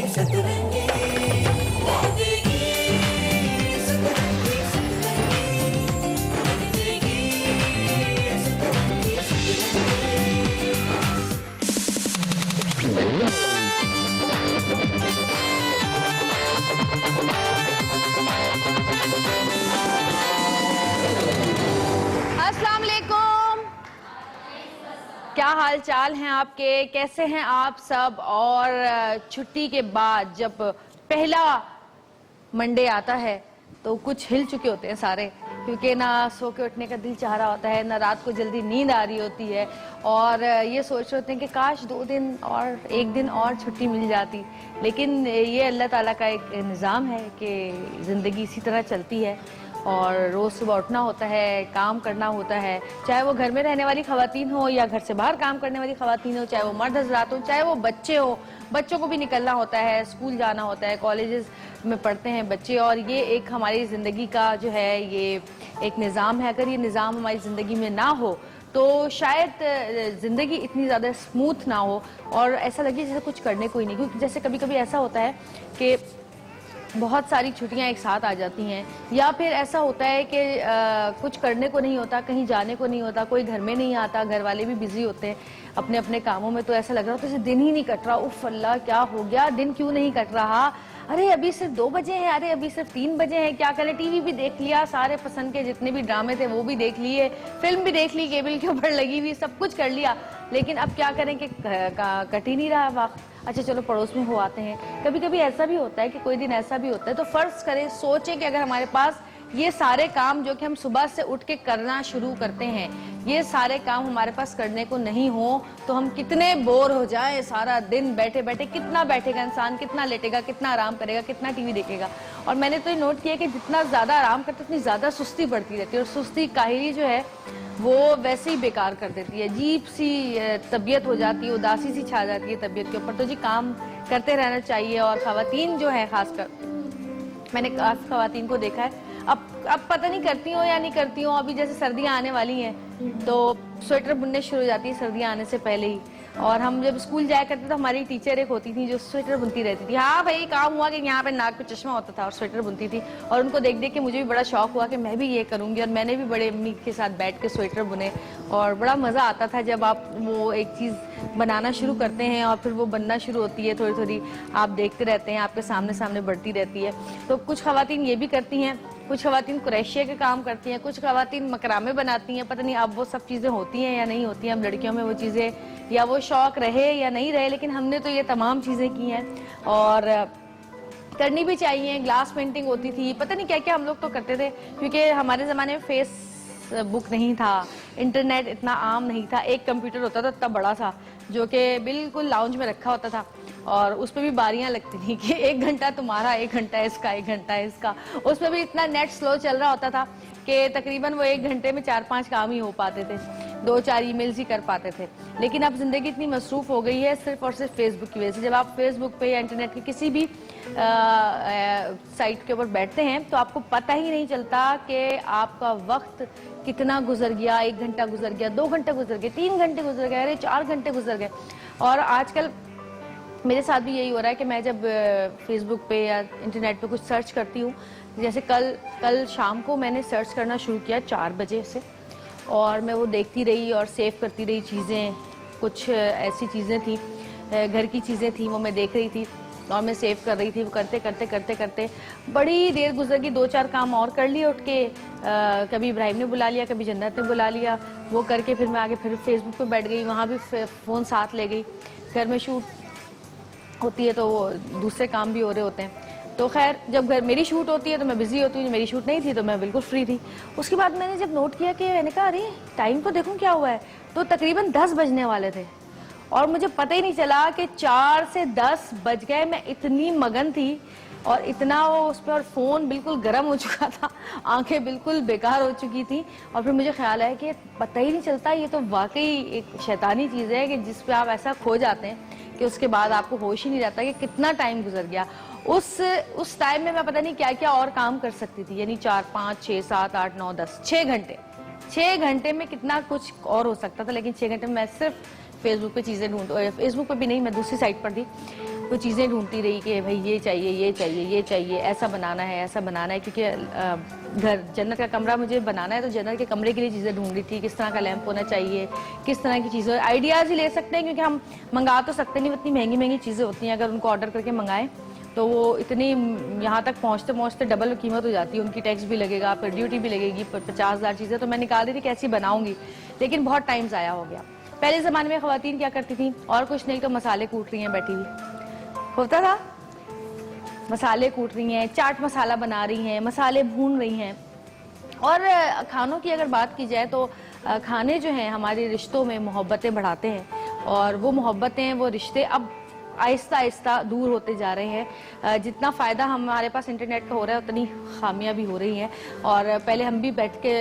सतरंगी देगी, सतरंगी सतरंगी देगी, सतरंगी सतरंगी। अस्सलाम वालेकुम, क्या हाल चाल हैं आपके, कैसे हैं आप सब। और छुट्टी के बाद जब पहला मंडे आता है तो कुछ हिल चुके होते हैं सारे, क्योंकि ना सो के उठने का दिल चाह रहा होता है, ना रात को जल्दी नींद आ रही होती है, और ये सोच रहे होते हैं कि काश 2 दिन और 1 दिन और छुट्टी मिल जाती। लेकिन ये अल्लाह ताला का एक निज़ाम है कि ज़िंदगी इसी तरह चलती है और रोज़ सुबह उठना होता है, काम करना होता है, चाहे वो घर में रहने वाली ख़वातीन हो या घर से बाहर काम करने वाली ख़वातीन हो, चाहे वो मर्द हज़रात हो, चाहे वो बच्चे हो, बच्चों को भी निकलना होता है, स्कूल जाना होता है, कॉलेजेस में पढ़ते हैं बच्चे। और ये एक हमारी ज़िंदगी का जो है ये एक निज़ाम है। अगर ये निज़ाम हमारी ज़िंदगी में ना हो तो शायद ज़िंदगी इतनी ज़्यादा स्मूथ ना हो और ऐसा लगे जैसे कुछ करने को ही नहीं। क्योंकि जैसे कभी कभी ऐसा होता है कि बहुत सारी छुट्टियां एक साथ आ जाती हैं, या फिर ऐसा होता है कि कुछ करने को नहीं होता, कहीं जाने को नहीं होता, कोई घर में नहीं आता, घर वाले भी बिजी होते हैं अपने अपने कामों में, तो ऐसा लग रहा होता है जैसे दिन ही नहीं कट रहा। उफ अल्लाह क्या हो गया, दिन क्यों नहीं कट रहा, अरे अभी सिर्फ 2 बजे हैं, अरे अभी सिर्फ 3 बजे हैं, क्या करें। टीवी भी देख लिया, सारे पसंद के जितने भी ड्रामे थे वो भी देख लिए, फिल्म भी देख ली, केबल के ऊपर लगी हुई, सब कुछ कर लिया, लेकिन अब क्या करें कि कट ही नहीं रहा वक्त। अच्छा चलो पड़ोस में हो आते हैं। कभी कभी ऐसा भी होता है कि कोई दिन ऐसा भी होता है, तो फर्ज करें, सोचें कि अगर हमारे पास ये सारे काम जो कि हम सुबह से उठ के करना शुरू करते हैं, ये सारे काम हमारे पास करने को नहीं हो तो हम कितने बोर हो जाए सारा दिन बैठे बैठे। कितना बैठेगा इंसान, कितना लेटेगा, कितना आराम करेगा, कितना टीवी देखेगा। और मैंने तो ये नोट किया कि जितना ज्यादा आराम करते उतनी ज्यादा सुस्ती बढ़ती रहती है, और सुस्ती काहिली जो है वो वैसे ही बेकार कर देती है, अजीब सी तबीयत हो जाती है, उदासी सी छा जाती है तबीयत के ऊपर। तो जी काम करते रहना चाहिए। और खवातीन जो है, खासकर मैंने खास खवातीन को देखा है, अब पता नहीं करती हो या नहीं करती हो, अभी जैसे सर्दियां आने वाली हैं तो स्वेटर बुनने शुरू हो जाती है सर्दियां आने से पहले ही। और हम जब स्कूल जाया करते तो हमारी टीचर एक होती थी जो स्वेटर बुनती रहती थी। हाँ भाई, काम हुआ कि यहाँ पे नाक पे चश्मा होता था और स्वेटर बुनती थी, और उनको देख देख के मुझे भी बड़ा शौक हुआ कि मैं भी ये करूंगी। और मैंने भी बड़े अम्मी के साथ बैठ के स्वेटर बुने, और बड़ा मजा आता था जब आप वो एक चीज बनाना शुरू करते हैं और फिर वो बनना शुरू होती है, थोड़ी थोड़ी आप देखते रहते हैं, आपके सामने सामने बढ़ती रहती है। तो कुछ खवातीन ये भी करती हैं, कुछ खवातीन क्रोशिया के काम करती हैं, कुछ खवातीन मकरामे बनाती हैं। पता नहीं अब वो सब चीज़ें होती हैं या नहीं होती हैं, अब लड़कियों में वो चीज़ें, या वो शौक रहे या नहीं रहे, लेकिन हमने तो ये तमाम चीज़ें की हैं और करनी भी चाहिए। ग्लास पेंटिंग होती थी, पता नहीं क्या क्या हम लोग तो करते थे, क्योंकि हमारे ज़माने में फेसबुक नहीं था, इंटरनेट इतना आम नहीं था। एक कंप्यूटर होता था इतना बड़ा सा जो कि बिल्कुल लाउंज में रखा होता था, और उस पर भी बारियां लगती थी कि 1 घंटा तुम्हारा, 1 घंटा इसका, 1 घंटा इसका। उसमें भी इतना नेट स्लो चल रहा होता था कि तकरीबन वो 1 घंटे में 4-5 काम ही हो पाते थे, 2-4 ईमेल्स ही कर पाते थे। लेकिन अब जिंदगी इतनी मसरूफ हो गई है सिर्फ और सिर्फ फेसबुक की वजह से। जब आप फेसबुक पे या इंटरनेट के किसी भी साइट के ऊपर बैठते हैं तो आपको पता ही नहीं चलता कि आपका वक्त कितना गुजर गया। 1 घंटा गुजर गया, 2 घंटे गुजर गए, 3 घंटे गुजर गए, अरे 4 घंटे गुजर गए। और आजकल मेरे साथ भी यही हो रहा है कि मैं जब फेसबुक पे या इंटरनेट पे कुछ सर्च करती हूँ, जैसे कल शाम को मैंने सर्च करना शुरू किया 4 बजे से, और मैं वो देखती रही और सेव करती रही चीज़ें। कुछ ऐसी चीज़ें थी, घर की चीज़ें थी, वो मैं देख रही थी और मैं सेव कर रही थी। वो करते करते करते करते बड़ी देर गुजर गई, 2-4 काम और कर लिए उठ के। कभी इब्राहिम ने बुला लिया, कभी जन्नत ने बुला लिया, वो करके फिर मैं आगे फिर फेसबुक पे बैठ गई, वहाँ भी फ़ोन साथ ले गई। घर में शूट होती है तो वो दूसरे काम भी हो रहे होते हैं। तो खैर, जब घर मेरी शूट होती है तो मैं बिजी होती हूँ, मेरी शूट नहीं थी तो मैं बिल्कुल फ्री थी। उसके बाद मैंने जब नोट किया कि मैंने कहा अरे टाइम तो देखूँ क्या हुआ है, तो तकरीबन 10 बजने वाले थे और मुझे पता ही नहीं चला कि 4 से 10 बज गए। मैं इतनी मगन थी और इतना वो उस पर, फ़ोन बिल्कुल गर्म हो चुका था, आंखें बिल्कुल बेकार हो चुकी थी। और फिर मुझे ख्याल आया कि पता ही नहीं चलता, ये तो वाकई एक शैतानी चीज़ है कि जिस पे आप ऐसा खो जाते हैं कि उसके बाद आपको होश ही नहीं रहता कि कितना टाइम गुजर गया। उस टाइम में मैं पता नहीं क्या क्या और काम कर सकती थी, यानी 4, 5, 6, 7, 8, 9, 10, 6 घंटे में कितना कुछ और हो सकता था। लेकिन 6 घंटे में मैं सिर्फ फेसबुक पे चीज़ें ढूंढ, फेसबुक पे भी नहीं, मैं दूसरी साइट पर थी वो चीज़ें ढूंढती रही कि भाई ये चाहिए, ये चाहिए, ये चाहिए, ऐसा बनाना है, ऐसा बनाना है, क्योंकि घर जन्नत का कमरा मुझे बनाना है, तो जन्नत के कमरे के लिए चीज़ें ढूंढ रही थी, किस तरह का लैंप होना चाहिए, किस तरह की चीज़ें, आइडियाज़ ही ले सकते हैं, क्योंकि हम मंगा तो सकते नहीं, इतनी महंगी महंगी चीज़ें होती हैं, अगर उनको ऑर्डर करके मंगाएं तो वो इतनी यहाँ तक पहुँचते पहुँचते डबल कीमत हो जाती है, उनकी टैक्स भी लगेगा, फिर ड्यूटी भी लगेगी, 50,000 चीज़ें, तो मैं निकाल रही थी कैसी बनाऊंगी, लेकिन बहुत टाइम ज़ाया हो गया। पहले ज़माने में ख़वातीन क्या करती थी, और कुछ नहीं तो मसाले कूट रही हैं बैठी हुई, होता था मसाले कूट रही हैं, चाट मसाला बना रही हैं, मसाले भून रही हैं। और खानों की अगर बात की जाए तो खाने जो हैं हमारे रिश्तों में मोहब्बतें बढ़ाते हैं, और वो मोहब्बतें, वो रिश्ते अब आहिस्ता आहिस्ता दूर होते जा रहे हैं। जितना फ़ायदा हमारे पास इंटरनेट का हो रहा है उतनी खामियां भी हो रही हैं। और पहले हम भी बैठ के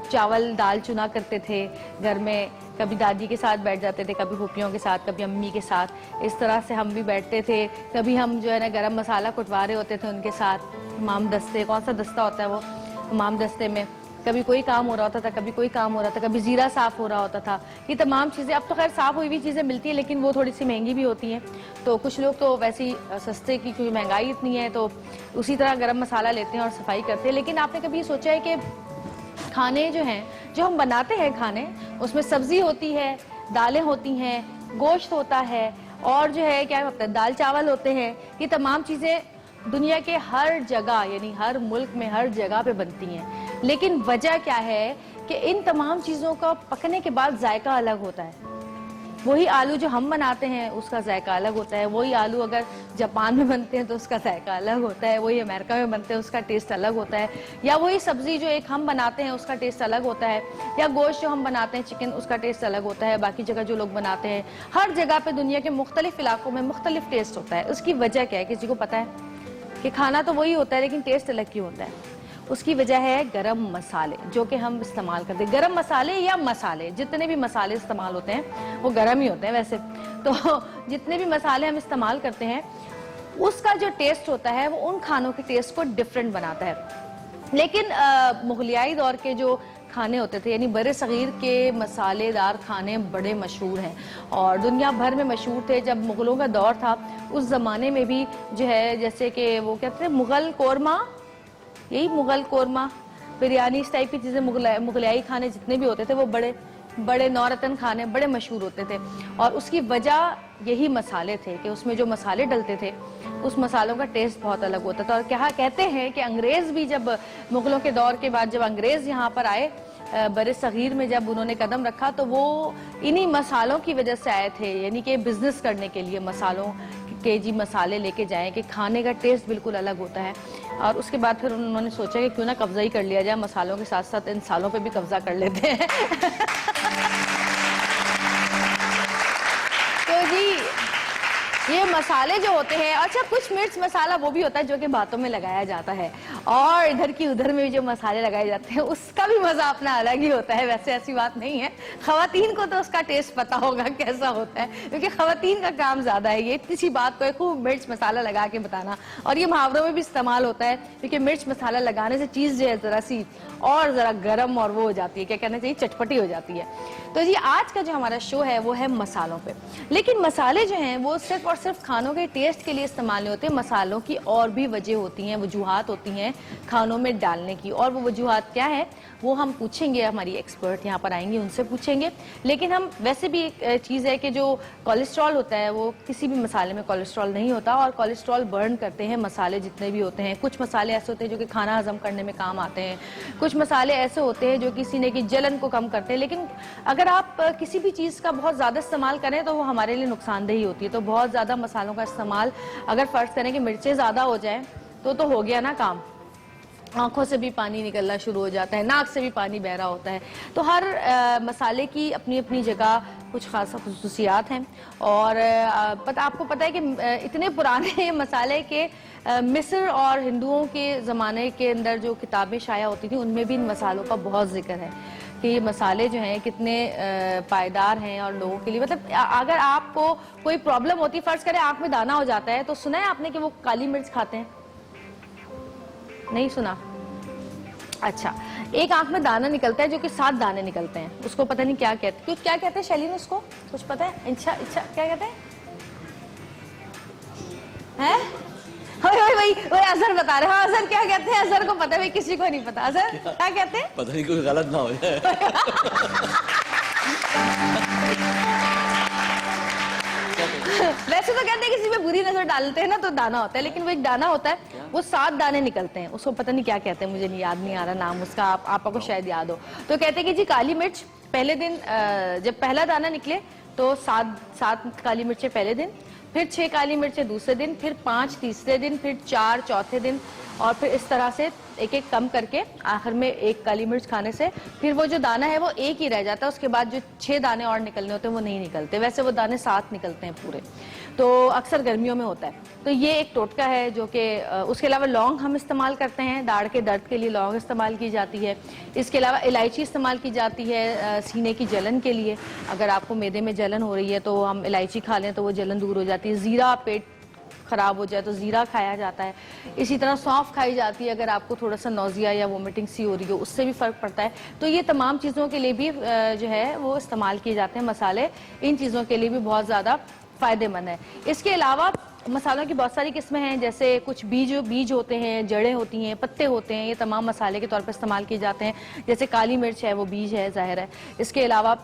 चावल दाल चुना करते थे घर में, कभी दादी के साथ बैठ जाते थे, कभी फूफियों के साथ, कभी अम्मी के साथ, इस तरह से हम भी बैठते थे। कभी हम जो है ना गरम मसाला कुटवा रहे होते थे उनके साथ, इमाम दस्ते, कौन सा दस्ता होता है वो, इमाम दस्ते में कभी कोई काम हो रहा होता था, कभी कोई काम हो रहा था, कभी जीरा साफ हो रहा होता था। ये तमाम चीज़ें अब तो खैर साफ हुई हुई चीज़ें मिलती हैं, लेकिन वो थोड़ी सी महंगी भी होती हैं। तो कुछ लोग तो वैसी सस्ते की, क्योंकि महंगाई इतनी है तो उसी तरह गरम मसाला लेते हैं और सफाई करते हैं। लेकिन आपने कभी सोचा है कि खाने जो हैं, जो हम बनाते हैं खाने, उसमें सब्जी होती है, दालें होती हैं, गोश्त होता है, और जो है क्या होता है, दाल चावल होते हैं, ये तमाम चीज़ें दुनिया के हर जगह, यानी हर मुल्क में हर जगह पे बनती हैं। लेकिन वजह क्या है कि इन तमाम चीज़ों का पकने के बाद जायका अलग होता है। वही आलू जो हम बनाते हैं उसका जायका अलग होता है, वही आलू अगर जापान में बनते हैं तो उसका जायका अलग होता है, वही अमेरिका में बनते हैं उसका टेस्ट अलग होता है, या वही सब्जी जो एक हम बनाते हैं उसका टेस्ट अलग होता है, या गोश्त जो हम बनाते हैं चिकन, उसका टेस्ट अलग होता है, बाकी जगह जो लोग बनाते हैं। हर जगह पे दुनिया के मुख्तलिफ इलाकों में मुख्तलिफ टेस्ट होता है। उसकी वजह क्या है, किसी को पता है? कि खाना तो वही होता है लेकिन टेस्ट अलग क्यों होता है? उसकी वजह है गरम मसाले जो कि हम इस्तेमाल करते हैं। गरम मसाले या मसाले, जितने भी मसाले इस्तेमाल होते हैं वो गरम ही होते हैं वैसे तो। जितने भी मसाले हम इस्तेमाल करते हैं उसका जो टेस्ट होता है वो उन खानों के टेस्ट को डिफरेंट बनाता है। लेकिन मुगलियाई दौर के जो खाने होते थे, यानी बड़े सगीर के मसालेदार खाने बड़े मशहूर हैं और दुनिया भर में मशहूर थे। जब मुग़लों का दौर था उस ज़माने में भी जो है, जैसे कि वो कहते थे मुग़ल कोरमा, यही मुग़ल कोरमा, बिरयानी, इस टाइप की चीज़ें, मुगलियाई खाने जितने भी होते थे वो बड़े बड़े नौरतन खाने बड़े मशहूर होते थे। और उसकी वजह यही मसाले थे कि उसमें जो मसाले डलते थे उस मसालों का टेस्ट बहुत अलग होता था। और क्या कहते हैं कि अंग्रेज़ भी जब मुग़लों के दौर के बाद जब अंग्रेज़ यहाँ पर आए बड़े सगीर में, जब उन्होंने कदम रखा तो वो इन्हीं मसालों की वजह से आए थे, यानी कि बिजनेस करने के लिए मसालों के जी मसाले लेके जाएं कि खाने का टेस्ट बिल्कुल अलग होता है। और उसके बाद फिर उन्होंने सोचा कि क्यों ना कब्जा ही कर लिया जाए, मसालों के साथ साथ इंसानों पे भी कब्जा कर लेते हैं। तो जी ये मसाले जो होते हैं, अच्छा कुछ मिर्च मसाला वो भी होता है जो कि बातों में लगाया जाता है, और इधर की उधर में भी जो मसाले लगाए जाते हैं उसका भी मजा अपना अलग ही होता है। वैसे ऐसी बात नहीं है, खवातीन को तो उसका टेस्ट पता होगा कैसा होता है, क्योंकि खवातीन का काम ज्यादा है ये किसी बात को खूब मिर्च मसाला लगा के बताना। और ये मुहावरों में भी इस्तेमाल होता है, क्योंकि मिर्च मसाला लगाने से चीज जो है जरा सी और जरा गर्म और वो हो जाती है, क्या कहना चाहिए, चटपटी हो जाती है। तो जी आज का जो हमारा शो है वो है मसालों पे। लेकिन मसाले जो हैं वो सिर्फ और सिर्फ खानों के टेस्ट के लिए इस्तेमाल नहीं होते, मसालों की और भी वजह होती हैं, वजूहात होती हैं खानों में डालने की। और वो वजूहात क्या है वो हम पूछेंगे, हमारी एक्सपर्ट यहाँ पर आएंगी उनसे पूछेंगे। लेकिन हम वैसे भी एक चीज़ है कि जो कोलेस्ट्रॉल होता है वो किसी भी मसाले में कोलेस्ट्रॉल नहीं होता, और कोलेस्ट्रॉल बर्न करते हैं मसाले जितने भी होते हैं। कुछ मसाले ऐसे होते हैं जो कि खाना हजम करने में काम आते हैं, कुछ मसाले ऐसे होते हैं जो कि सीने की जलन को कम करते हैं। लेकिन अगर आप किसी भी चीज़ का बहुत ज़्यादा इस्तेमाल करें तो वो हमारे लिए नुकसानदेही होती है। तो बहुत ज़्यादा मसालों का इस्तेमाल, अगर फ़र्ज़ करें कि मिर्चें ज़्यादा हो जाएं तो हो गया ना काम, आंखों से भी पानी निकलना शुरू हो जाता है, नाक से भी पानी बह रहा होता है। तो हर मसाले की अपनी अपनी जगह कुछ खास खुसूसियात हैं। और आपको पता है कि इतने पुराने मसाले के मिस्र और हिंदुओं के ज़माने के अंदर जो किताबें शाया होती थी उनमें भी इन मसालों का बहुत जिक्र है कि ये मसाले जो हैं कितने पायदार हैं और लोगों के लिए, मतलब अगर आपको कोई प्रॉब्लम होती है, फ़र्ज़ करें आँख में दाना हो जाता है, तो सुना है आपने कि वो काली मिर्च खाते हैं? नहीं सुना? अच्छा, एक आंख में दाना निकलता है जो कि 7 दाने निकलते हैं, उसको पता नहीं क्या कहते, कुछ क्या कहते हैं शैलीन, उसको कुछ पता है? इच्छा क्या कहते हैं? हैं? वही अजहर बता रहे हैं। हाँ अजहर क्या कहते हैं? अजहर को पता है, भाई किसी को नहीं पता। अजहर क्या कहते हैं? पता नहीं कोई गलत ना हो जाए। वैसे तो कहते हैं किसी पे बुरी नजर डालते हैं ना तो दाना होता है, लेकिन वो एक दाना होता है, वो 7 दाने निकलते हैं, उसको पता नहीं क्या कहते हैं, मुझे नहीं याद नहीं आ रहा नाम उसका, आपको शायद याद हो। तो कहते हैं कि जी काली मिर्च पहले दिन जब पहला दाना निकले तो 7 काली मिर्चें पहले दिन, फिर 6 काली मिर्चें दूसरे दिन, फिर 5 तीसरे दिन, फिर 4 चौथे दिन, और फिर इस तरह से एक एक कम करके आखिर में 1 काली मिर्च खाने से फिर वो जो दाना है वो एक ही रह जाता है। उसके बाद जो 6 दाने और निकलने होते हैं वो नहीं निकलते। वैसे वो दाने 7 निकलते हैं पूरे, तो अक्सर गर्मियों में होता है। तो ये एक टोटका है जो कि उसके अलावा लौंग हम इस्तेमाल करते हैं, दाढ़ के दर्द के लिए लौंग इस्तेमाल की जाती है। इसके अलावा इलायची इस्तेमाल की जाती है सीने की जलन के लिए। अगर आपको मैदे में जलन हो रही है तो हम इलायची खा लें तो वो जलन दूर हो जाती है। जीरा, पेट खराब हो जाए तो जीरा खाया जाता है। इसी तरह सौंफ खाई जाती है अगर आपको थोड़ा सा नौजिया या वोमिटिंग सी हो रही हो, उससे भी फर्क पड़ता है। तो ये तमाम चीज़ों के लिए भी जो है वो इस्तेमाल किए जाते हैं मसाले, इन चीज़ों के लिए भी बहुत ज़्यादा फ़ायदेमंद है। इसके अलावा मसालों की बहुत सारी किस्में हैं, जैसे कुछ बीज होते हैं, जड़ें होती हैं, पत्ते होते हैं, ये तमाम मसाले के तौर पर इस्तेमाल किए जाते हैं। जैसे काली मिर्च है वो बीज है, ज़ाहिर है। इसके अलावा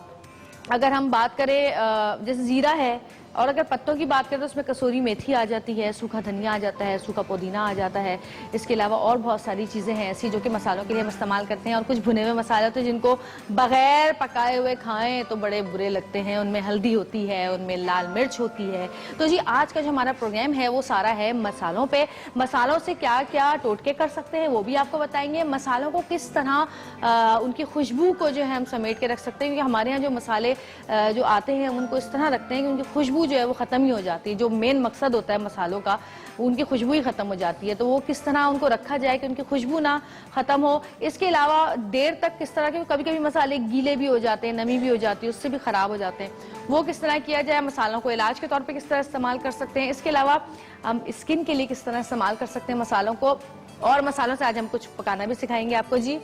अगर हम बात करें जैसे ज़ीरा है, और अगर पत्तों की बात करें तो उसमें कसूरी मेथी आ जाती है, सूखा धनिया आ जाता है, सूखा पुदीना आ जाता है। इसके अलावा और बहुत सारी चीज़ें हैं ऐसी जो कि मसालों के लिए हम इस्तेमाल करते हैं। और कुछ भुने हुए मसाले होते हैं जिनको बगैर पकाए हुए खाएं तो बड़े बुरे लगते हैं। उनमें हल्दी होती है, उनमें लाल मिर्च होती है। तो जी आज का जो हमारा प्रोग्राम है वो सारा है मसालों पे। मसालों से क्या क्या टोटके कर सकते हैं वो भी आपको बताएंगे। मसालों को किस तरह उनकी खुशबू को जो है हम समेट के रख सकते हैं, क्योंकि हमारे यहाँ जो मसाले जो आते हैं हम उनको इस तरह रखते हैं कि उनकी खुशबू जो है वो खत्म ही हो जाती है। जो मेन मकसद होता है मसालों का, उनकी खुशबू ही खत्म हो जाती है। तो वो किस तरह उनको रखा जाए कि उनकी खुशबू ना खत्म हो। इसके अलावा देर तक किस तरह के, कभी कभी मसाले गीले भी हो जाते हैं, नमी भी हो जाती है, उससे भी खराब हो जाते हैं, वो किस तरह किया जाए। मसालों को इलाज के तौर पे किस तरह इस्तेमाल कर सकते हैं। इसके अलावा हम स्किन के लिए किस तरह इस्तेमाल कर सकते हैं मसालों को। और मसालों से आज हम कुछ पकाना भी सिखाएंगे आपको जी।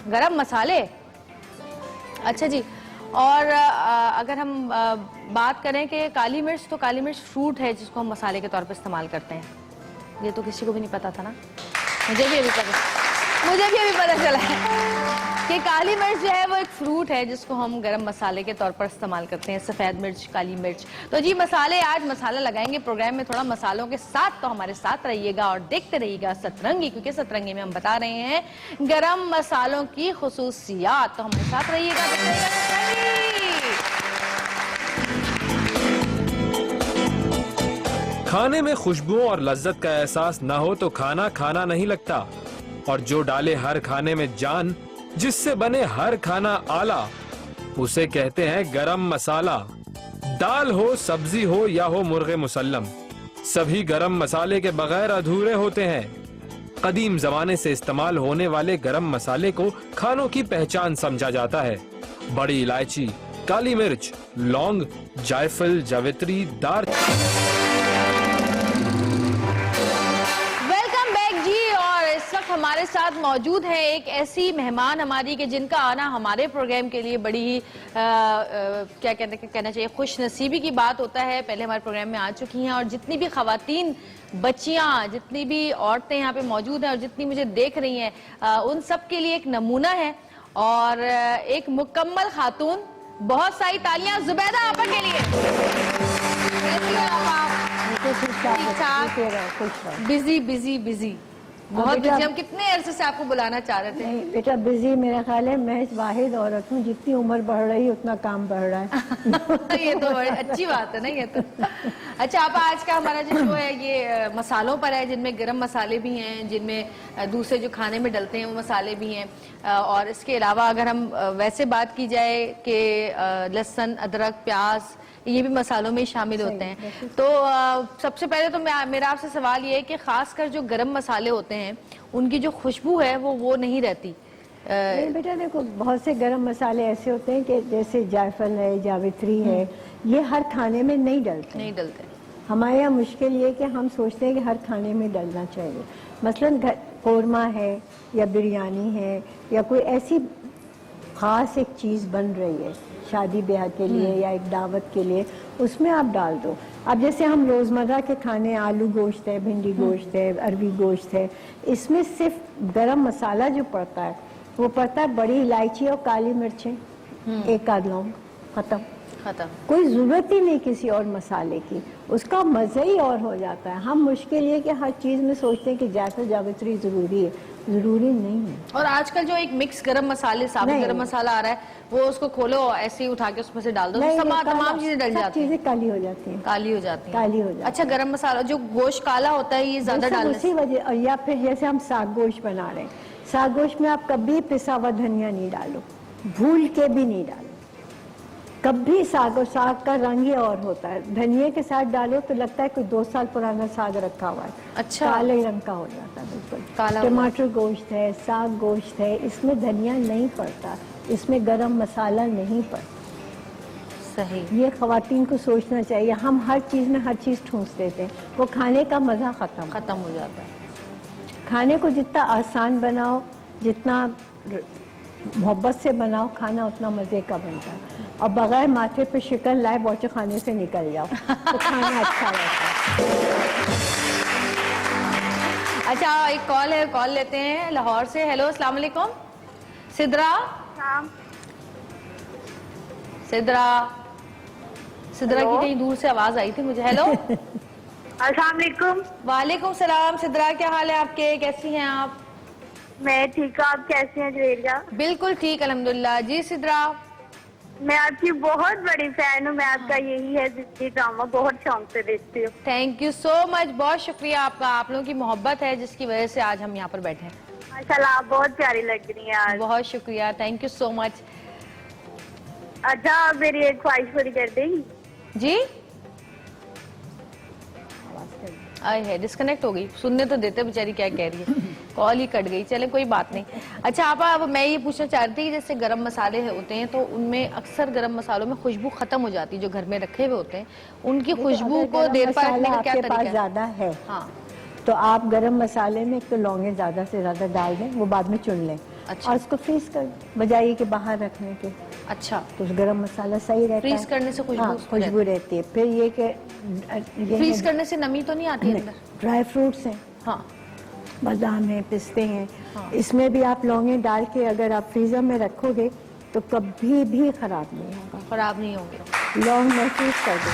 गरम मसाले, अच्छा जी। और अगर हम बात करें कि काली मिर्च, तो काली मिर्च फ्रूट है जिसको हम मसाले के तौर पे इस्तेमाल करते हैं। ये तो किसी को भी नहीं पता था ना, मुझे भी अभी पता चला है कि काली मिर्च जो है वो एक फ्रूट है जिसको हम गरम मसाले के तौर पर इस्तेमाल करते हैं। सफ़ेद मिर्च, काली मिर्च। तो जी मसाले, आज मसाला लगाएंगे प्रोग्राम में थोड़ा मसालों के साथ। तो हमारे साथ रहिएगा और देखते रहिएगा सतरंगी, क्योंकि सतरंगी में हम बता रहे हैं गरम मसालों की खुसूसियात। तो हमारे साथ रहिएगा, देखते रहिएगा सतरंगी। खाने में खुशबुओं और लज्जत का एहसास ना हो तो खाना खाना नहीं लगता। और जो डाले हर खाने में जान, जिससे बने हर खाना आला, उसे कहते हैं गरम मसाला। दाल हो, सब्जी हो या हो मुर्गे मुसल्लम, सभी गरम मसाले के बगैर अधूरे होते हैं। कदीम जमाने से इस्तेमाल होने वाले गरम मसाले को खानों की पहचान समझा जाता है। बड़ी इलायची, काली मिर्च, लौंग, जायफल, जावित्री, दार। हमारे साथ मौजूद है एक ऐसी मेहमान हमारी कि जिनका आना हमारे प्रोग्राम के लिए बड़ी ही क्या कहना चाहिए, खुश नसीबी की बात होता है। पहले हमारे प्रोग्राम में आ चुकी हैं और जितनी भी खवातीन, बच्चियां, जितनी भी औरतें यहाँ पे मौजूद हैं और जितनी मुझे देख रही हैं, उन सब के लिए एक नमूना है और एक मुकम्मल खातून। बहुत सारी तालियां जुबैदा आपा के लिए। कैसी हैं आप? बिजी बिजी बिजी, बहुत बिजी। हम कितने अरसे से आपको बुलाना चाह रहे थे। नहीं बेटा, बिजी मेरा ख्याल है महज वाहिद औरत हूँ, जितनी उम्र बढ़ रही है उतना काम बढ़ रहा है। ये तो बड़ी अच्छी बात है ना ये तो। अच्छा, आप आज का हमारा जो शो है ये मसालों पर है, जिनमें गरम मसाले भी हैं, जिनमें दूसरे जो खाने में डलते हैं वो मसाले भी हैं। और इसके अलावा अगर हम वैसे बात की जाए कि लहसुन, अदरक, प्याज, ये भी मसालों में शामिल होते हैं। तो सबसे पहले तो मेरा आपसे सवाल ये है कि खासकर जो गरम मसाले होते हैं उनकी जो खुशबू है वो नहीं रहती। नहीं बेटा देखो, बहुत से गरम मसाले ऐसे होते हैं कि जैसे जायफल है, जावित्री है, ये हर खाने में नहीं डलते। हमारे यहाँ मुश्किल ये कि हम सोचते हैं कि हर खाने में डलना चाहिए। मसलन कौरमा है या बिरयानी है या कोई ऐसी खास एक चीज़ बन रही है शादी ब्याह के लिए या एक दावत के लिए, उसमें आप डाल दो। अब जैसे हम रोज़मर्रा के खाने, आलू गोश्त है, भिंडी गोश्त है, अरबी गोश्त है, इसमें सिर्फ गरम मसाला जो पड़ता है वो पड़ता है बड़ी इलायची और काली मिर्चें, एक आध लौंग, खत्म। कोई ज़रूरत ही नहीं किसी और मसाले की, उसका मज़ा ही और हो जाता है। हम मुश्किल ये कि हर चीज़ में सोचते हैं कि जायफल जावित्री ज़रूरी है, ज़रूरी नहीं है। और आजकल जो एक मिक्स गरम मसाले, साबुत गरम मसाला आ रहा है, वो उसको खोलो ऐसे ही उठा के उसमें से डाल दो, तमाम चीजें डल जाती हैं, चीजें काली हो जाती हैं, काली हो जाती हैं, काली हो जाती है। अच्छा, गरम मसाला जो गोश्त काला होता है ये ज्यादा डालने उसी वजह, या फिर जैसे हम साग गोश्त बना रहे हैं, साग गोश्त में आप कभी पिसा हुआ धनिया नहीं डालो, भूल के भी नहीं डालो कभी। साग और साग का रंग ही और होता है, धनिया के साथ डालो तो लगता है कोई 2 साल पुराना साग रखा हुआ है। अच्छा, काले रंग का हो जाता है बिल्कुल। काला टमाटर गोश्त है, साग गोश्त है, इसमें धनिया नहीं पड़ता, इसमें गरम मसाला नहीं पड़ता। सही, ये खवातीन को सोचना चाहिए। हम हर चीज में हर चीज ठूंस देते हैं, वो खाने का मजा खत्म हो जाता है। खाने को जितना आसान बनाओ, जितना मोहब्बत से बनाओ, खाना उतना मजे का बनता है। और बगैर माथे पे शिकन लाए बौचे खाने से निकल जाओ तो खाना अच्छा रहता है। अच्छा, एक कॉल है, कॉल लेते हैं लाहौर से। हेलो, अस्सलाम वालेकुम। सिद्रा, सिद्रा की कहीं दूर से आवाज आई थी मुझे। हेलो, अस्सलाम वालेकुम। वालेकुम सलाम। सिद्रा, क्या हाल है आपके, कैसी हैं आप? मैं ठीक हूँ, आप कैसे हैं जुवेरिया? बिल्कुल ठीक, अल्हम्दुलिल्लाह। जी सिद्रा, मैं आपकी बहुत बड़ी फैन हूँ। मैं आपका यही है जिंदगी ड्रामा बहुत शौक से देखती हूँ। थैंक यू सो मच, बहुत शुक्रिया आपका। आप लोगों की मोहब्बत है जिसकी वजह से आज हम यहाँ पर बैठे हैं। माशाल्लाह, आप बहुत प्यारी लग रही हैं आज। बहुत शुक्रिया, थैंक यू सो मच। अच्छा, आप मेरी एक ख्वाहिश पूरी कर देंगी? जी, आए है, डिस्कनेक्ट हो गई, सुनने तो देते बेचारी क्या कह रही है, कॉल ही कट गई। चले कोई बात नहीं। अच्छा आप, अब मैं ये पूछना चाहती थी, जैसे गरम मसाले होते हैं तो उनमें अक्सर गरम मसालों में खुशबू खत्म हो जाती है, जो घर में रखे हुए होते हैं उनकी खुशबू को देर पर रखने का क्या तरीका है? ज्यादा है हाँ, तो आप गरम मसाले में एक तो लौंगे ज्यादा से ज्यादा डाल दें, वो बाद में चुन लें। अच्छा। और उसको फ्रीज कर बजाइए कि बाहर रखने के। अच्छा, तो गरम मसाला सही रहता है। फ्रीज करने से खुशबू हाँ, खुशबू रहती है। फिर ये कि फ्रीज करने से नमी तो नहीं आती है अंदर? ड्राई फ्रूट्स हैं, हाँ, बादाम है, पिस्ते हैं, हाँ। इसमें भी आप लौंगे डाल के अगर आप फ्रीजर में रखोगे तो कभी भी खराब नहीं होगा। खराब नहीं होंगे। लौंग महसूस कर दो।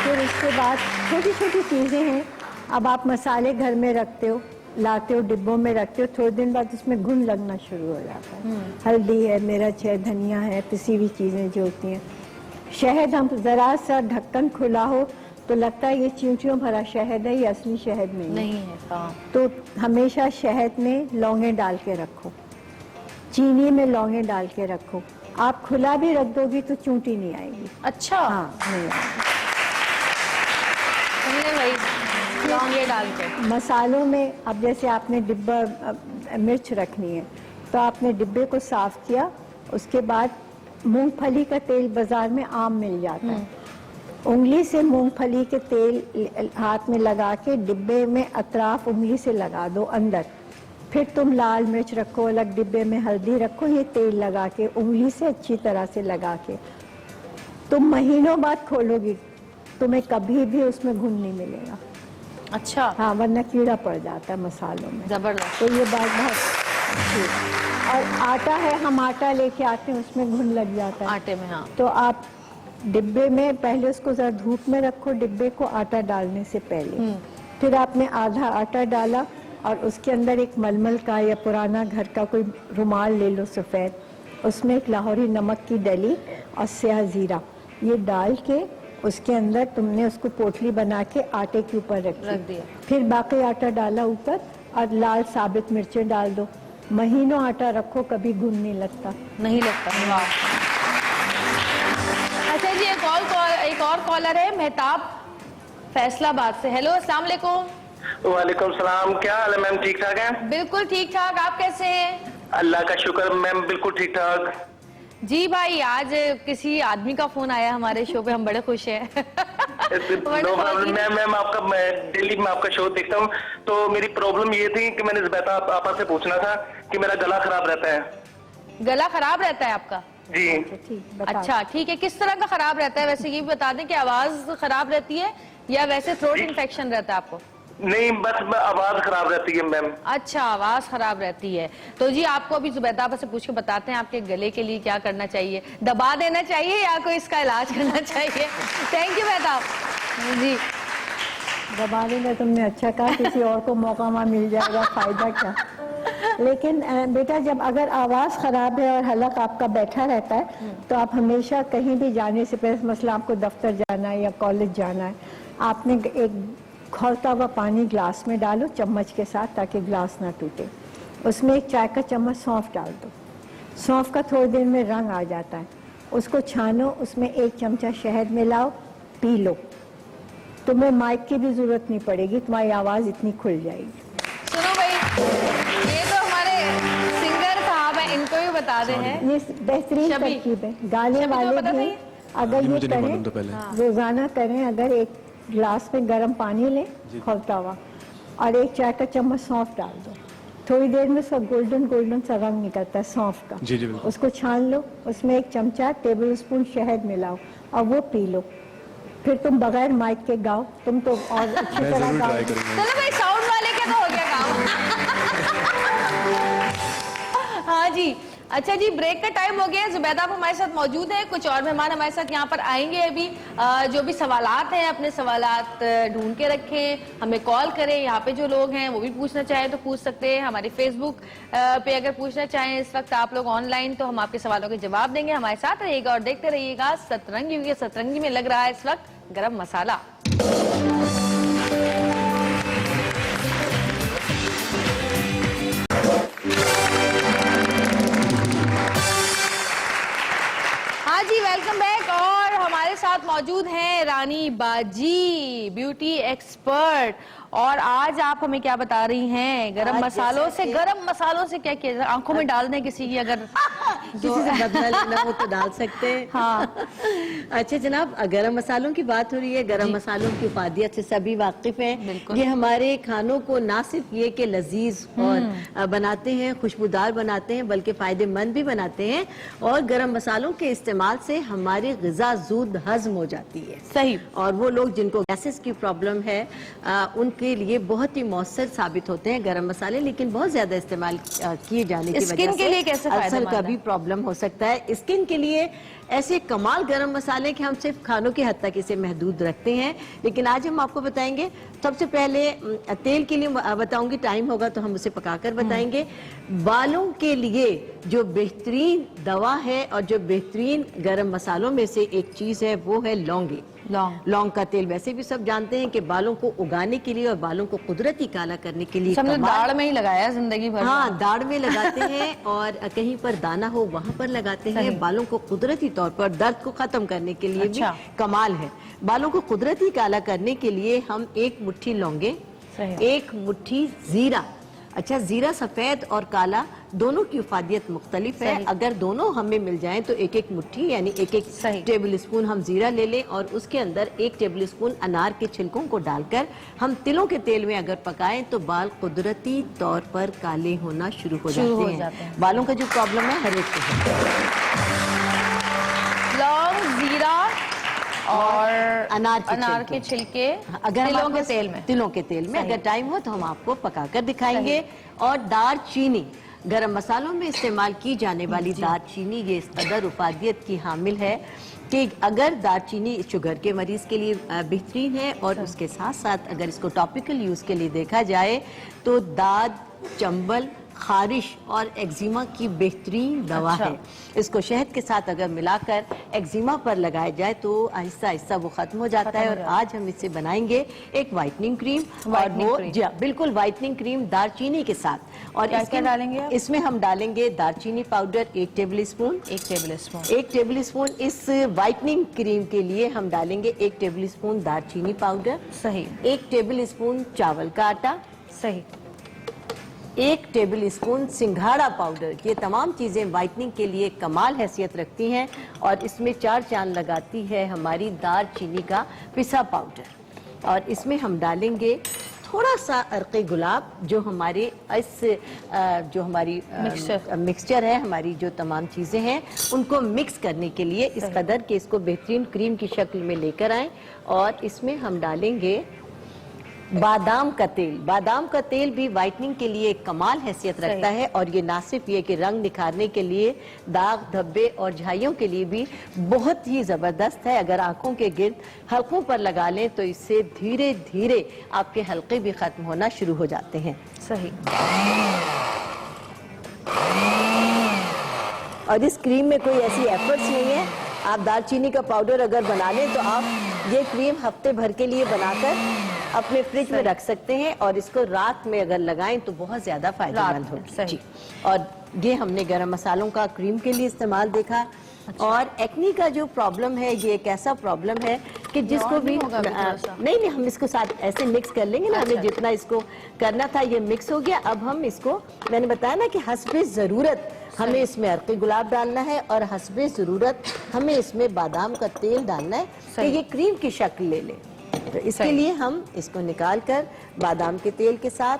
फिर उसके बाद छोटी छोटी चीजें हैं। अब आप मसाले घर में रखते हो, लाते हो, डिब्बों में रखते हो, थोड़े दिन बाद उसमें घुन लगना शुरू हो जाता है। हल्दी है, मिर्च है, धनिया है, पिसी हुई चीजें जो होती हैं। शहद, हम जरा सा ढक्कन खुला हो तो लगता है ये चींटियों भरा शहद है, ये असली शहद नहीं है। हाँ। तो हमेशा शहद में लौंगे डाल के रखो, चीनी में लौंगे डाल के रखो। आप खुला भी रख दोगी तो चूंटी नहीं आएगी। अच्छा, हाँ, नहीं आएगी। भाई लौंगे डाल के मसालों में, अब जैसे आपने डिब्बा मिर्च रखनी है तो आपने डिब्बे को साफ किया, उसके बाद मूंगफली का तेल बाजार में आम मिल जाता है, उंगली से मूंगफली के तेल हाथ में लगा के डिब्बे में अतराफ उंगली से लगा दो अंदर। फिर तुम लाल मिर्च रखो अलग डिब्बे में, हल्दी रखो, ये तेल लगा के उंगली से अच्छी तरह से लगा के तुम महीनों बाद खोलोगी, तुम्हें कभी भी उसमें घुन नहीं मिलेगा। अच्छा, हाँ, वरना कीड़ा पड़ जाता है मसालों में। जबरदस्त। तो ये बात बहुत अच्छी है। और आटा है, हम आटा लेके आते हैं उसमें घुन लग जाता है आटे में। हाँ, तो आप डिब्बे में पहले उसको जरा धूप में रखो, डिब्बे को आटा डालने से पहले। फिर आपने आधा आटा डाला और उसके अंदर एक मलमल का या पुराना घर का कोई रुमाल ले लो सफ़ेद, उसमें एक लाहौरी नमक की डली और स्याह जीरा ये डाल के उसके अंदर तुमने उसको पोटली बना के आटे के ऊपर रख दिया। फिर बाकी आटा डाला ऊपर और लाल साबित मिर्चें डाल दो। महीनों आटा रखो, कभी घुन नहीं लगता। नहीं लगता। वाह। अच्छा जी, एक और कॉलर है, मेहताब फैसलाबाद से। हेलो, अस्सलाम वालेकुम। वालेकुम सलाम। क्या हाल है मैम, ठीक ठाक है? बिल्कुल ठीक ठाक, आप कैसे हैं? अल्लाह का शुक्र मैम, बिल्कुल ठीक ठाक। जी भाई, आज किसी आदमी का फोन आया हमारे शो पे, हम बड़े खुश हैं। नो प्रॉब्लम मैम, आपका डेली मैं आपका शो देखता हूँ। तो मेरी प्रॉब्लम ये थी कि मैंने ज़ुबैदा आपा से पूछना था कि मेरा गला खराब रहता है। गला खराब रहता है आपका? जी। ठीक, बताओ। अच्छा ठीक है, किस तरह का खराब रहता है वैसे ये भी बता दें कि आवाज खराब रहती है या वैसे थ्रोट इन्फेक्शन रहता है आपको? नहीं, बस आवाज खराब रहती है मैम। अच्छा, आवाज खराब रहती है। तो जी आपको अभी जुबैदा आपा से पूछ के बताते हैं आपके गले के लिए क्या करना चाहिए, दबा देना चाहिए या कोई इसका इलाज करना चाहिए। थैंक यू बेहताब जी। दबा देंगे तुमने अच्छा कहा, किसी और को मौका वहाँ मिल जाएगा, फायदा क्या। लेकिन बेटा जब अगर आवाज़ ख़राब है और हलक आपका बैठा रहता है तो आप हमेशा कहीं भी जाने से पहले, मसला आपको दफ्तर जाना है या कॉलेज जाना है, आपने एक खौलता हुआ पानी ग्लास में डालो चम्मच के साथ ताकि ग्लास ना टूटे। उसमें एक चाय का चम्मच सौंफ डाल दो। सौंफ का थोड़ी देर में रंग आ जाता है, उसको छानो, उसमें एक चमचा शहद मिलाओ, पी लो। तुम्हें माइक की भी जरूरत नहीं पड़ेगी, तुम्हारी आवाज़ इतनी खुल जाएगी। सुनो भाई, ये तो हमारे सिंगर साहब हैं, इनको भी बता दे हैं। ये बेहतरीन शबी। तरकीब है। गाने शबी, वाले तुम्हें पता भी नहीं? अगर ये मुझे नहीं मालूम था करें, पहले। रोजाना करें, अगर एक गिलास में गर्म पानी लें खौलता हुआ और एक चाय का चम्मच सौंफ डाल दो, थोड़ी देर में सब गोल्डन गोल्डन सा रंग निकलता है सौंफ का। जी, जी, बिल्कुल। उसको छान लो, उसमें एक चमचा टेबल स्पून शहद मिलाओ और वो पी लो। फिर तुम बगैर माइक के गाओ, तुम तो और अच्छी मैं तरह जरूर गाओ। ट्राई करूंगा। चलो भाई, साउंड वाले का तो हो गया काम। हाँ जी, अच्छा जी, ब्रेक का टाइम हो गया है। जुबैदा आप हमारे साथ मौजूद है, कुछ और मेहमान हमारे साथ यहाँ पर आएंगे अभी। जो भी सवालात हैं अपने सवालात ढूंढ के रखें, हमें कॉल करें। यहाँ पे जो लोग हैं वो भी पूछना चाहें तो पूछ सकते हैं। हमारे फेसबुक पे अगर पूछना चाहें इस वक्त आप लोग ऑनलाइन, तो हम आपके सवालों के जवाब देंगे। हमारे साथ रहिएगा और देखते रहिएगा सतरंगी, क्योंकि सतरंगी में लग रहा है इस वक्त गरम मसाला। हाँ जी, वेलकम बैक। और हमारे साथ मौजूद हैं रानी बाजी, ब्यूटी एक्सपर्ट। और आज आप हमें क्या बता रही हैं? गरम मसालों से, गरम मसालों से क्या किया जाए? आंखों में डाल दें किसी की, अगर किसी से बदला लेना हो तो डाल सकते हैं। हाँ। अच्छा जनाब, गरम मसालों की बात हो रही है। गरम मसालों की उफादियत से सभी वाकिफ हैं। ये हमारे खानों को ना सिर्फ ये कि लजीज और बनाते हैं, खुशबूदार बनाते हैं, बल्कि फायदेमंद भी बनाते हैं। और गरम मसालों के इस्तेमाल से हमारी ग़िज़ा जूद हजम हो जाती है। सही। और वो लोग जिनको गैसेस की प्रॉब्लम है उनके लिए बहुत ही मौसर साबित होते हैं गरम मसाले, लेकिन बहुत ज्यादा इस्तेमाल किए जाने की वजह स्किन से के लिए कैसे अल्सर फायदेमंद का है? भी प्रॉब्लम हो सकता है। स्किन के लिए ऐसे कमाल गरम मसाले कि हम सिर्फ खानों की हद तक इसे महदूद रखते हैं। लेकिन आज हम आपको बताएंगे, सबसे पहले तेल के लिए बताऊंगी, टाइम होगा तो हम उसे पकाकर बताएंगे। बालों के लिए जो बेहतरीन दवा है और जो बेहतरीन गरम मसालों में से एक चीज है वो है लौंगी। लौंग का तेल वैसे भी सब जानते हैं कि बालों को उगाने के लिए और बालों को कुदरती काला करने के लिए हमने दाढ़ में ही लगाया जिंदगी भर। हाँ, दाढ़ में लगाते हैं और कहीं पर दाना हो वहां पर लगाते हैं। बालों को कुदरती तौर पर दर्द को खत्म करने के लिए भी कमाल है। बालों को कुदरती काला करने के लिए हम एक मुट्ठी लौंगे, एक मुट्ठी जीरा। अच्छा, जीरा सफेद और काला दोनों की इफादियत मुख्तलिफ है। अगर दोनों हमें मिल जाएं तो एक एक मुट्ठी यानी एक एक टेबल स्पून हम जीरा ले लें और उसके अंदर एक टेबल स्पून अनार के छिलकों को डालकर हम तिलों के तेल में अगर पकाएं तो बाल कुदरती तौर पर काले होना शुरू हो जाते हैं। बालों का जो प्रॉब्लम है हर एक को है। लौंग, जीरा और अनार के छिलके अगर तिलों के तेल में, तिलों के तेल में अगर टाइम हो तो हम आपको पकाकर दिखाएंगे। और दालचीनी, गरम मसालों में इस्तेमाल की जाने वाली दालचीनी ये इस कदर उफादियत की हामिल है कि अगर दालचीनी शुगर के मरीज के लिए बेहतरीन है और उसके साथ साथ अगर इसको टॉपिकल यूज के लिए देखा जाए तो दाद, चंबल, खारिश और एक्जिमा की बेहतरीन दवा है। इसको शहद के साथ अगर मिलाकर एक्जिमा पर लगाया जाए तो आहिस्ता आहिस्ता वो खत्म हो जाता है। और आज हम इससे बनाएंगे एक व्हाइटनिंग क्रीम, और वो जी बिल्कुल व्हाइटनिंग क्रीम दालचीनी के साथ। और इसके डालेंगे, इसमें हम डालेंगे दालचीनी powder 1 table spoon, 1 table spoon. इस व्हाइटनिंग क्रीम के लिए हम डालेंगे 1 टेबल स्पून दालचीनी पाउडर, सही, 1 टेबल स्पून चावल का आटा, सही, 1 टेबल स्पून सिंघाड़ा पाउडर। ये तमाम चीजें व्हाइटनिंग के लिए कमाल हैसियत रखती हैं। और इसमें 4 चांद लगाती है हमारी दालचीनी का पिसा पाउडर। और इसमें हम डालेंगे थोड़ा सा अर्क़े गुलाब, जो हमारे इस जो हमारी मिक्सचर है, हमारी जो तमाम चीज़ें हैं उनको मिक्स करने के लिए इस कदर के इसको बेहतरीन क्रीम की शक्ल में लेकर आएं। और इसमें हम डालेंगे बादाम का तेल। बादाम का तेल भी वाइटनिंग के लिए एक कमाल हैसियत रखता है, और ये ना सिर्फ ये कि रंग निखारने के लिए, दाग धब्बे और झाइयों के लिए भी बहुत ही ज़बरदस्त है। अगर आंखों के गिर्द हल्कों पर लगा लें तो इससे धीरे धीरे आपके हल्के भी ख़त्म होना शुरू हो जाते हैं। सही। और इस क्रीम में कोई ऐसी एफर्ट्स नहीं है। आप दालचीनी का पाउडर अगर बना लें तो आप ये क्रीम हफ्ते भर के लिए बनाकर अपने फ्रिज में रख सकते हैं, और इसको रात में अगर लगाएं तो बहुत ज्यादा फायदेमंद होगी जी। और ये हमने गरम मसालों का क्रीम के लिए इस्तेमाल देखा। और एक्नी का जो प्रॉब्लम है, ये एक ऐसा प्रॉब्लम है कि जिसको भी नहीं, हम इसको साथ ऐसे मिक्स कर लेंगे ना। हमें जितना इसको करना था ये मिक्स हो गया। अब हम इसको, मैंने बताया ना कि हस्बे ज़रूरत हमें इसमें अर्क़े गुलाब डालना है, और हस्बे ज़रूरत हमें इसमें बादाम का तेल डालना है कि ये क्रीम की शक्ल ले ले। तो इसके लिए हम इसको निकाल कर बादाम के तेल के साथ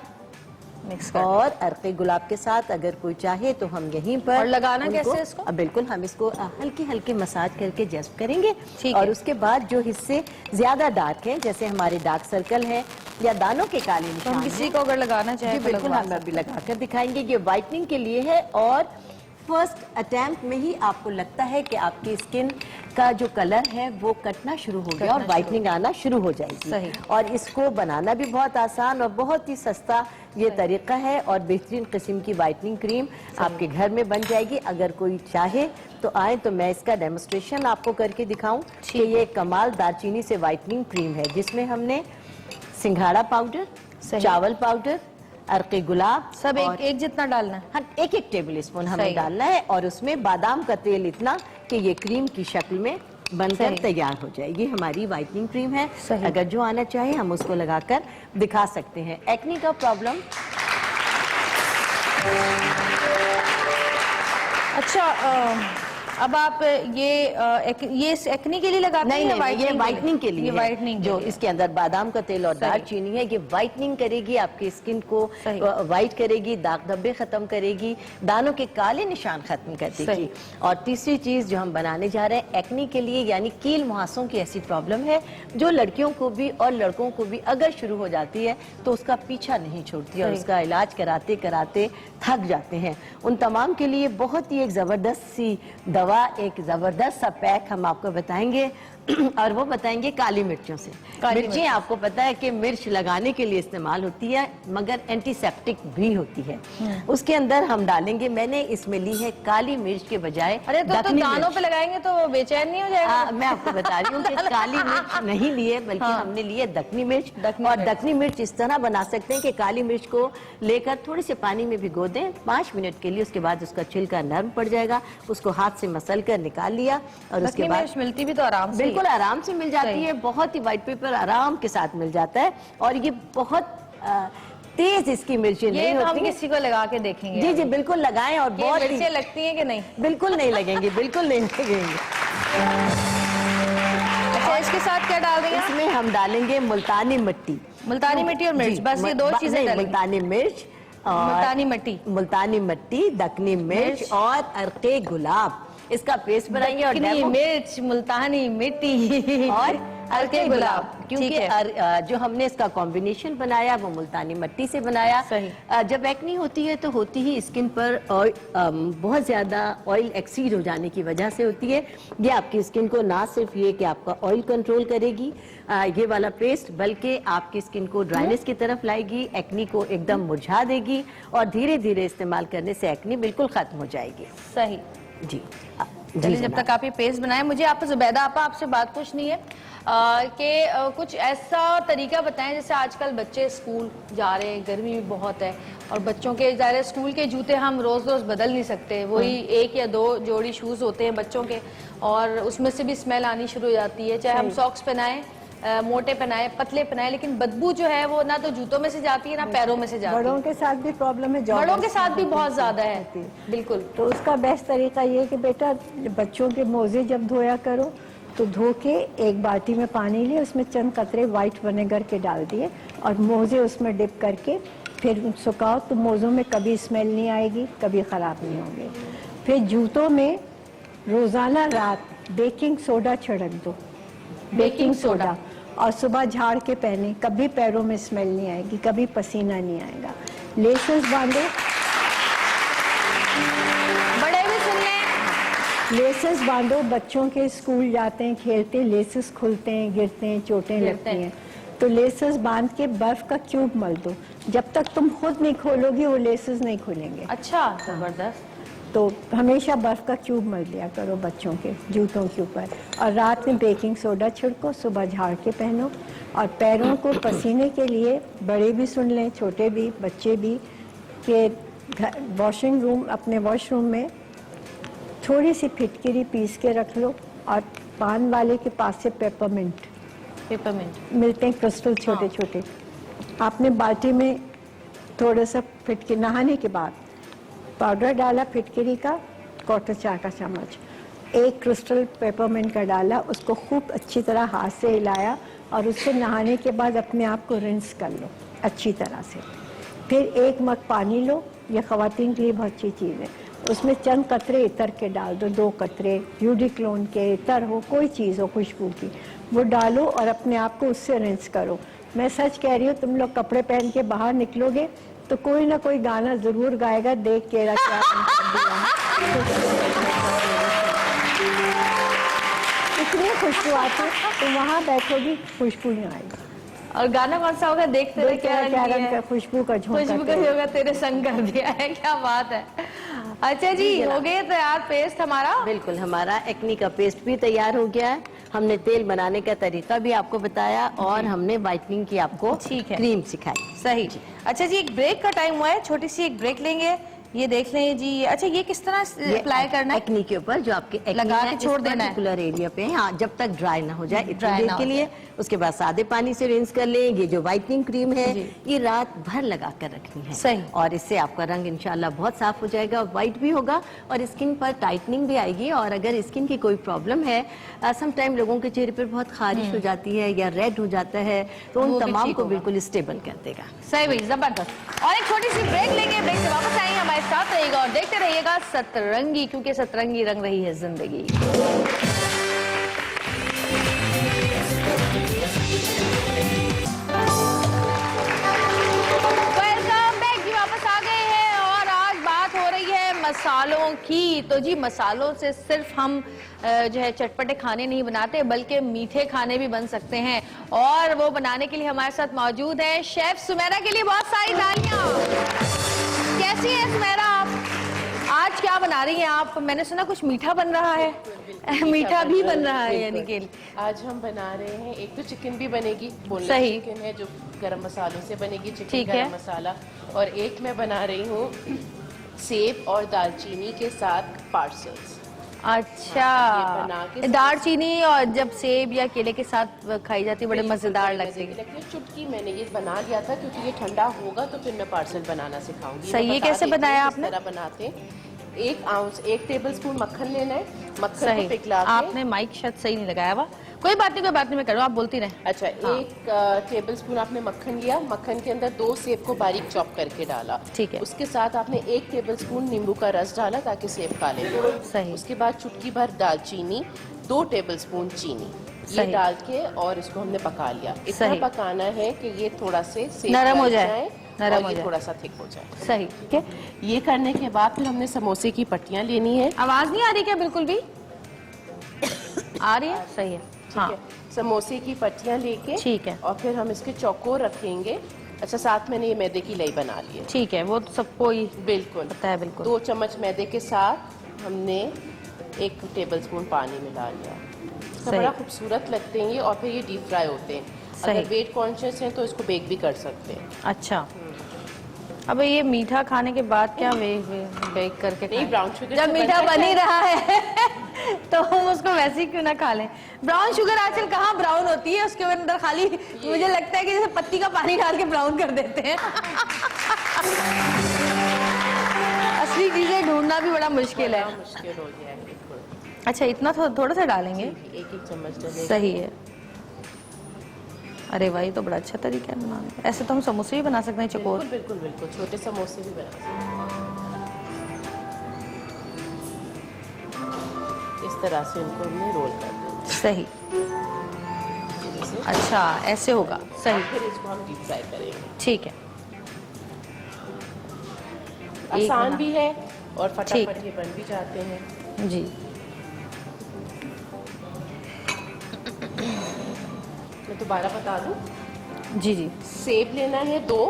मिक्स कर और अर्क़े गुलाब के साथ, अगर कोई चाहे तो हम यहीं पर। और लगाना कैसे इसको? बिल्कुल, हम इसको हल्की हल्की मसाज करके जज्ब करेंगे। और उसके बाद जो हिस्से ज्यादा डार्क हैं, जैसे हमारे डार्क सर्कल है या दानों के काले निशान, हम किसी को अगर लगाना चाहे बिल्कुल हम अभी लगा कर दिखाएंगे। ये वाइटनिंग के लिए है, और फर्स्ट अटेम्प्ट में ही आपको लगता है कि आपकी स्किन का जो कलर है वो कटना शुरू हो गया और वाइटनिंग आना शुरू हो जाएगी। सही। और इसको बनाना भी बहुत आसान और बहुत ही सस्ता ये तरीका है, और बेहतरीन किस्म की वाइटनिंग क्रीम आपके घर में बन जाएगी। अगर कोई चाहे तो आए तो मैं इसका डेमोस्ट्रेशन आपको करके दिखाऊं कि ये कमाल दालचीनी से वाइटनिंग क्रीम है, जिसमें हमने सिंघाड़ा पाउडर, चावल पाउडर, अर्क़े गुलाब सब एक जितना डालना है। हाँ, एक टेबल स्पून हमें डालना है, और उसमें बादाम का तेल इतना कि ये क्रीम की शक्ल में बनकर तैयार हो जाएगी। हमारी वाइटनिंग क्रीम है। अगर जो आना चाहे हम उसको लगाकर दिखा सकते हैं। एक्नी का प्रॉब्लम, अच्छा, अब आप ये एक्नी के लिए लगाते हैं? नहीं, ये वाइटनिंग के लिए ये है। वाइटनिंग जो इसके अंदर बादाम का तेल और दालचीनी है, ये वाइटनिंग करेगी, आपकी स्किन को वाइट करेगी, दाग धब्बे खत्म करेगी, दानों के काले निशान खत्म कर देगी। और तीसरी चीज जो हम बनाने जा रहे हैं एक्नी के लिए, यानी कील मुहासों की ऐसी प्रॉब्लम है जो लड़कियों को भी और लड़कों को भी अगर शुरू हो जाती है तो उसका पीछा नहीं छोड़ती, और उसका इलाज कराते कराते थक जाते हैं। उन तमाम के लिए बहुत ही एक जबरदस्त सी दवा, एक जबरदस्त सा पैक हम आपको बताएंगे, और वो बताएंगे काली मिर्चों से। मिर्चें आपको पता है कि मिर्च लगाने के लिए इस्तेमाल होती है, मगर एंटीसेप्टिक भी होती है। उसके अंदर हम डालेंगे, मैंने इसमें ली है काली मिर्च के बजाय अरे तो दानों पे लगाएंगे तो बेचैन नहीं हो जाएगा? मैं आपको बता रही हूँ कि काली मिर्च नहीं ली है, बल्कि हमने ली है दखनी मिर्च। और दखनी मिर्च इस तरह बना सकते हैं कि काली मिर्च को लेकर थोड़े से पानी में भिगो दें 5 मिनट के लिए, उसके बाद उसका छिलका नरम पड़ जाएगा, उसको हाथ से मसल कर निकाल लिया। और उसके बाद मिलती भी तो आराम से, बिल्कुल आराम से मिल जाती है, बहुत ही व्हाइट पेपर आराम के साथ मिल जाता है। और ये बहुत तेज इसकी मिर्चें नहीं होती। हम किसी को लगा के देखेंगे। जी जी बिल्कुल लगाएं। और बहुत मिर्चें लगती हैं कि नहीं? बिल्कुल नहीं लगेंगी, बिल्कुल नहीं लगेंगी। अच्छा, इसके साथ क्या डाल देंगे? इसमें हम डालेंगे मुल्तानी मिट्टी। मुल्तानी मिट्टी और मिर्च, बस ये 2 चीजें डालेंगे। मुल्तानी मिर्च, मुल्तानी मिट्टी, दखनी मिर्च और अर्क़े गुलाब, इसका पेस्ट बनाएंगे। और मिर्च, मुल्तानी मिट्टी और अर्क़े गुलाब, क्योंकि जो हमने इसका कॉम्बिनेशन बनाया वो मुल्तानी मिट्टी से बनाया। जब एक्नी होती है तो होती ही स्किन पर बहुत ज्यादा ऑयल एक्सीड हो जाने की वजह से होती है। ये आपकी स्किन को ना सिर्फ ये कि आपका ऑयल कंट्रोल करेगी ये वाला पेस्ट, बल्कि आपकी स्किन को ड्राइनेस की तरफ लाएगी, एक्नी को एकदम मुरझा देगी, और धीरे धीरे इस्तेमाल करने से एक्नी बिल्कुल खत्म हो जाएगी। सही जी। जब तक आप ये पेस्ट बनाए, मुझे आप जुबैदा आपा आपसे बात कुछ नहीं है कि कुछ ऐसा तरीका बताएं, जैसे आजकल बच्चे स्कूल जा रहे हैं, गर्मी भी बहुत है, और बच्चों के ज़ाहिर स्कूल के जूते हम रोज़ रोज़ बदल नहीं सकते, वही 1 या 2 जोड़ी शूज़ होते हैं बच्चों के, और उसमें से भी स्मेल आनी शुरू हो जाती है। चाहे हम सॉक्स पहनाएं, मोटे पहनाए, पतले पहनाए, लेकिन बदबू जो है वो ना तो जूतों में से जाती है ना पैरों में से जाती है। बड़ों के साथ भी प्रॉब्लम है, बड़ों के साथ भी बहुत ज्यादा है। बिल्कुल। तो उसका बेस्ट तरीका ये कि बेटा बच्चों के मोजे जब धोया करो तो धो के एक बाल्टी में पानी लिए, उसमें चंद कतरे वाइट विनेगर के डाल दिए और मोजे उसमें डिप करके फिर सुखाओ, तो मोज़ों में कभी स्मेल नहीं आएगी, कभी ख़राब नहीं होंगे। फिर जूतों में रोज़ाना रात बेकिंग सोडा छिड़क दो, बेकिंग सोडा, और सुबह झाड़ के पहने, कभी पैरों में स्मेल नहीं आएगी, कभी पसीना नहीं आएगा। लेसेस बांधो, बड़े भी सुन लें। लेसेस बांधो, बच्चों के स्कूल जाते हैं, खेलते हैं, लेसेस खुलते हैं, गिरते हैं, चोटें लगती हैं, तो लेसेस बांध के बर्फ का क्यूब मल दो। जब तक तुम खुद नहीं खोलोगी वो लेसेस नहीं खुलेंगे। अच्छा, जबरदस्त। तो हमेशा बर्फ का क्यूब मल दिया करो बच्चों के जूतों के ऊपर, और रात में बेकिंग सोडा छिड़को, सुबह झाड़ के पहनो। और पैरों को पसीने के लिए बड़े भी सुन लें, छोटे भी, बच्चे भी, कि वॉशिंग रूम, अपने वॉशरूम में थोड़ी सी फिटकिरी पीस के रख लो, और पान वाले के पास से पेपरमिंट मिलते हैं, क्रिस्टल छोटे छोटे, आपने बाल्टी में थोड़ा सा फिटकी, नहाने के बाद पाउडर डाला फिटकिरी का, क्वार्टर चाय का चम्मच, एक क्रिस्टल पेपरमिंट का डाला, उसको खूब अच्छी तरह हाथ से हिलाया, और उससे नहाने के बाद अपने आप को रिंस कर लो अच्छी तरह से। फिर एक मग पानी लो, यह ख़वातीन के लिए बहुत अच्छी चीज़ है, उसमें चंद कतरे इतर के डाल दो, 2 कतरे यूडिक्लोन के, इतर हो, कोई चीज़ हो खुशबू की, वो डालो और अपने आप को उससे रिंस करो। मैं सच कह रही हूँ, तुम लोग कपड़े पहन के बाहर निकलोगे तो कोई ना कोई गाना जरूर गाएगा, देख के क्या इतनी खुशबू आती है, तो वहाँ बैठोगी खुशबू नहीं आएगी। और गाना कौन सा होगा? देखते रहे क्या रंग का, खुशबू का झोंका, खुशबू का होगा, तेरे संग कर दिया है। क्या बात है। अच्छा जी, हो गए तैयार पेस्ट हमारा? बिल्कुल, हमारा एक्नी का पेस्ट भी तैयार हो गया है। हमने तेल बनाने का तरीका भी आपको बताया और हमने व्हाइटनिंग की आपको क्रीम सिखाई। सही। अच्छा जी, एक ब्रेक का टाइम हुआ है, छोटी सी एक ब्रेक लेंगे। ये देख लें जी। अच्छा, ये किस तरह अप्लाई करना है? एक्नी के ऊपर, जो आपके एक्नी लगा के छोड़ देना है पर्टिकुलर एरिया पे। हाँ, जब तक ड्राई ना हो जाए इतनी देर के लिए। उसके बाद सादे पानी से रिंस कर लें। ये जो व्हाइटनिंग क्रीम है ये रात भर लगा कर रखनी है। सही। और इससे आपका रंग इंशाल्लाह बहुत साफ हो जाएगा, व्हाइट भी होगा और स्किन पर टाइटनिंग भी आएगी। और अगर स्किन की कोई प्रॉब्लम है, सम टाइम लोगों के चेहरे पर बहुत खारिश हो जाती है या रेड हो जाता है, तो उन तमाम को बिल्कुल स्टेबल कर देगा। सही भाई, जबरदस्त। और एक छोटी सी ब्रेक लेंगे, ब्रेक से वापस आएंगे, हमारे साथ रहेगा और देखते रहिएगा सतरंगी, क्योंकि सतरंगी रंग रही है जिंदगी। वेलकम बैक जी, वापस आ गए हैं और आज बात हो रही है मसालों की। तो जी, मसालों से सिर्फ हम जो है चटपटे खाने नहीं बनाते, बल्कि मीठे खाने भी बन सकते हैं। और वो बनाने के लिए हमारे साथ मौजूद है शेफ सुमेरा। के लिए बहुत सारी तालियां। कैसी है सुमेरा आप? आज क्या बना रही हैं आप? मैंने सुना कुछ मीठा बन रहा है। मीठा भी बन रहा है, यानी कि आज हम बना रहे हैं, एक तो चिकन भी बनेगी, बोनलेस सही चिकन है जो गरम मसालों से बनेगी, चिकन ठीक है। गरम मसाला। और एक मैं बना रही हूँ सेब और दालचीनी के साथ पार्सल्स। अच्छा, ये बना के दालचीनी और जब सेब या केले के साथ खाई जाती है, बड़े मजेदार लगती है। चुटकी मैंने ये बना लिया था, क्योंकि ये ठंडा होगा तो फिर मैं पार्सल बनाना सिखाऊंगी। सही, ये कैसे बनाया आपने? इस तरह बनाते हैं। 1 टेबलस्पून मक्खन लेना है, मक्खन सही। को पिघला के। आपने माइक शायद सही नहीं लगाया हुआ। कोई बात नहीं, मैं करो, आप बोलती रहे। अच्छा, 1 टेबलस्पून आपने मक्खन लिया, मक्खन के अंदर 2 सेब को बारीक चॉप करके डाला। ठीक है। उसके साथ आपने 1 टेबलस्पून नींबू का रस डाला ताकि सेब काले हो। सही। उसके बाद चुटकी भर दालचीनी, 2 टेबलस्पून चीनी, ये डाल के और इसको हमने पका लिया। इतना पकाना है कि ये थोड़ा से सेब नरम हो जाए, नरम हो जाए, थोड़ा सा थिक हो जाए। सही। ठीक है। ये करने के बाद फिर हमने समोसे की पट्टियां लेनी है। आवाज नहीं आ रही क्या? बिल्कुल भी आ रही है। सही है। हाँ, समोसे की पट्टियां लेके, ठीक है, और फिर हम इसके चौकोर रखेंगे। अच्छा, साथ मैंने ये मैदे की लई बना ली है। ठीक है, वो तो सबको ही बिल्कुल पता है। बिल्कुल। 2 चम्मच मैदे के साथ हमने 1 टेबलस्पून पानी मिला लिया। बड़ा खूबसूरत लगते हैं ये, और फिर ये डीप फ्राई होते हैं। अगर वेट कॉन्शियस हैं तो इसको बेक भी कर सकते हैं। अच्छा, अब ये मीठा खाने के बाद क्या बेक करके नहीं, ब्राउन शुगर जब मीठा बन ही रहा है तो हम उसको वैसे ही क्यों ना खा लें। ब्राउन शुगर आजकल कहाँ ब्राउन होती है, उसके अंदर खाली मुझे लगता है कि जैसे पत्ती का पानी डाल के ब्राउन कर देते हैं। असली चीजें ढूंढना भी बड़ा मुश्किल है। मुश्किल हो गया है, बिल्कुल। अच्छा इतना थोड़ा सा डालेंगे, एक एक चम्मच डालेंगे। सही है। अरे भाई तो बड़ा अच्छा तरीका है बनाने का। ऐसे तो हम समोसे भी बना सकते हैं चकोर। बिल्कुल बिल्कुल बिल्कुल, छोटे समोसे भी बना सकते हैं। इस तरह से उनको हमने रोल कर देना। सही, जैसे अच्छा ऐसे होगा, सही, फिर इसको हम डीप फ्राई करेंगे। ठीक है। आसान बना। भी है और ठीक। फटाफट ये बन भी जाते हैं। जी मैं दोबारा बता दूं, जी जी, सेब लेना है दो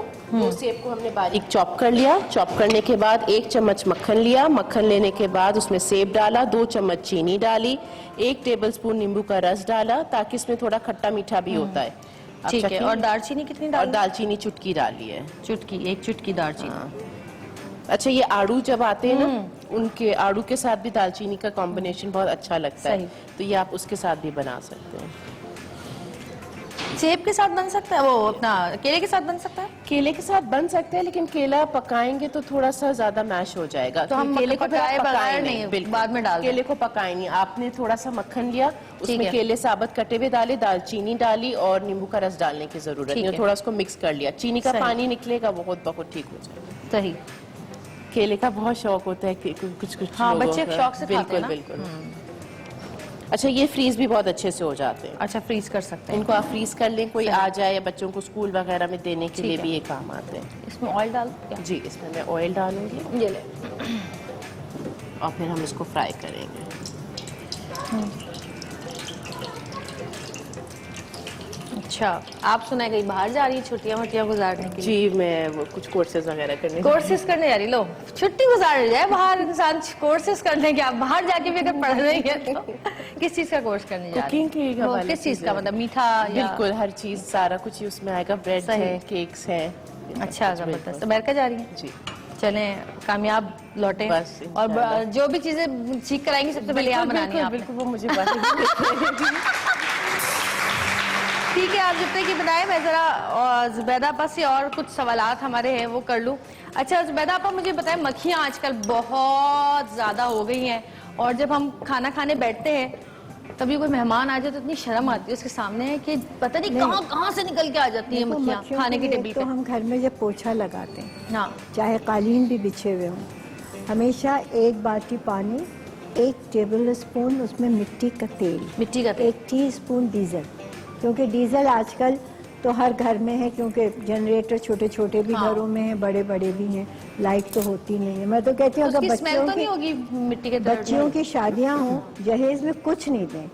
सेब को हमने बारीक चॉप कर लिया। चॉप करने के बाद 1 चम्मच मक्खन लिया। मक्खन लेने के बाद उसमें सेब डाला, 2 चम्मच चीनी डाली, 1 टेबलस्पून नींबू का रस डाला ताकि इसमें थोड़ा खट्टा मीठा भी होता है। आप ठीक है। चखिए। और दालचीनी कितनी और डालनी? दालचीनी चुटकी डाली है। चुटकी, 1 चुटकी दालचीनी। हाँ। अच्छा ये आड़ू जब आते हैं ना, उनके आड़ू के साथ भी दालचीनी का कॉम्बिनेशन बहुत अच्छा लगता है, सही। तो ये आप उसके साथ भी बना सकते हैं। सेब के साथ बन सकता है, वो अपना केले के साथ बन सकता है। केले के साथ बन सकते हैं, लेकिन केला पकाएंगे तो थोड़ा सा ज्यादा मैश हो जाएगा, तो हम केले को फिर आप पकाए बगैर पकाएं नहीं, बिल्कुल। बाद में डाल दें। केले को पकाए नहीं, आपने थोड़ा सा मक्खन लिया, ठीक उसमें है। केले साबुत कटे हुए डाले, दालचीनी डाली और नींबू का रस डालने की जरूरत ठीक नहीं, है। थोड़ा उसको मिक्स कर लिया। चीनी का सही। पानी निकलेगा, बहुत बहुत ठीक हो जाएगा। सही, केले का बहुत शौक होता है कुछ कुछ हाँ, लोगों बच्चे का। शौक से खाते हैं ना। बिल्कुल बिल्कुल। अच्छा ये फ्रीज भी बहुत अच्छे से हो जाते हैं। अच्छा फ्रीज कर सकते हैं। इनको आप फ्रीज कर लें, कोई आ जाए या बच्चों को स्कूल वगैरह में देने के ठीक लिए है। भी ये काम आते हैं। इसमें ऑयल डाल क्या? जी इसमें मैं ऑयल डालूंगी, ये ले। और फिर हम इसको फ्राई करेंगे। अच्छा, आप सुना कहीं बाहर जा रही है छुट्टियां वट्टियां गुजारने के लिए? जी मैं वो कुछ कोर्सेज वगैरह करने कोर्सेज करने जा रही, लो छुट्टी गुजार जाए बाहर इंसान कोर्सेज करने के। आप बाहर जाके भी अगर पढ़ रही है तो किस चीज का कोर्स करने जा रही कुकिंग के वो हवाले किस चीज से का, मतलब मीठा या? बिल्कुल हर चीज, सारा कुछ ही उसमें आएगा। ब्रेड सही। है, केक्स है। अच्छा जबरदस्त। अमेरिका जा रही है? जी चलें कामयाब लौटे। बस, और इंशाल्लाह। जो भी चीजें सीख कर आएंगी सबसे पहले यहाँ बनानी है आपने। बिल्कुल वो मुझे बात ठीक है, आप जब तक कि बनाए मैं जरा जुबैदा आपा से और कुछ सवालात हमारे हैं वो कर लूँ। अच्छा जुबैदा आपा मुझे बताएं, मक्खियाँ आजकल बहुत ज़्यादा हो गई हैं और जब हम खाना खाने बैठते हैं तभी कोई मेहमान आ जाए तो इतनी शर्म आती है उसके सामने कि पता नहीं कहाँ कहाँ से निकल के आ जाती है देखो, मक्खियाँ मक्खियों खाने के की लिए टेबल तो पे। हम घर में जब पोछा लगाते हैं, हाँ चाहे कालीन भी बिछे हुए हों, हमेशा 1 बाटी पानी, 1 टेबल स्पून उसमें मिट्टी का तेल, मिट्टी का तेल, 1 टीस्पून डीजल, क्योंकि डीजल आजकल तो हर घर में है, क्योंकि जनरेटर छोटे छोटे भी हाँ। घरों में हैं, बड़े बड़े भी हैं, लाइट तो होती नहीं है। मैं तो कहती हूँ उसकी अगर स्मेल तो नहीं होगी मिट्टी के तेल बच्चियों की शादियां हों, जहेज में कुछ नहीं दें,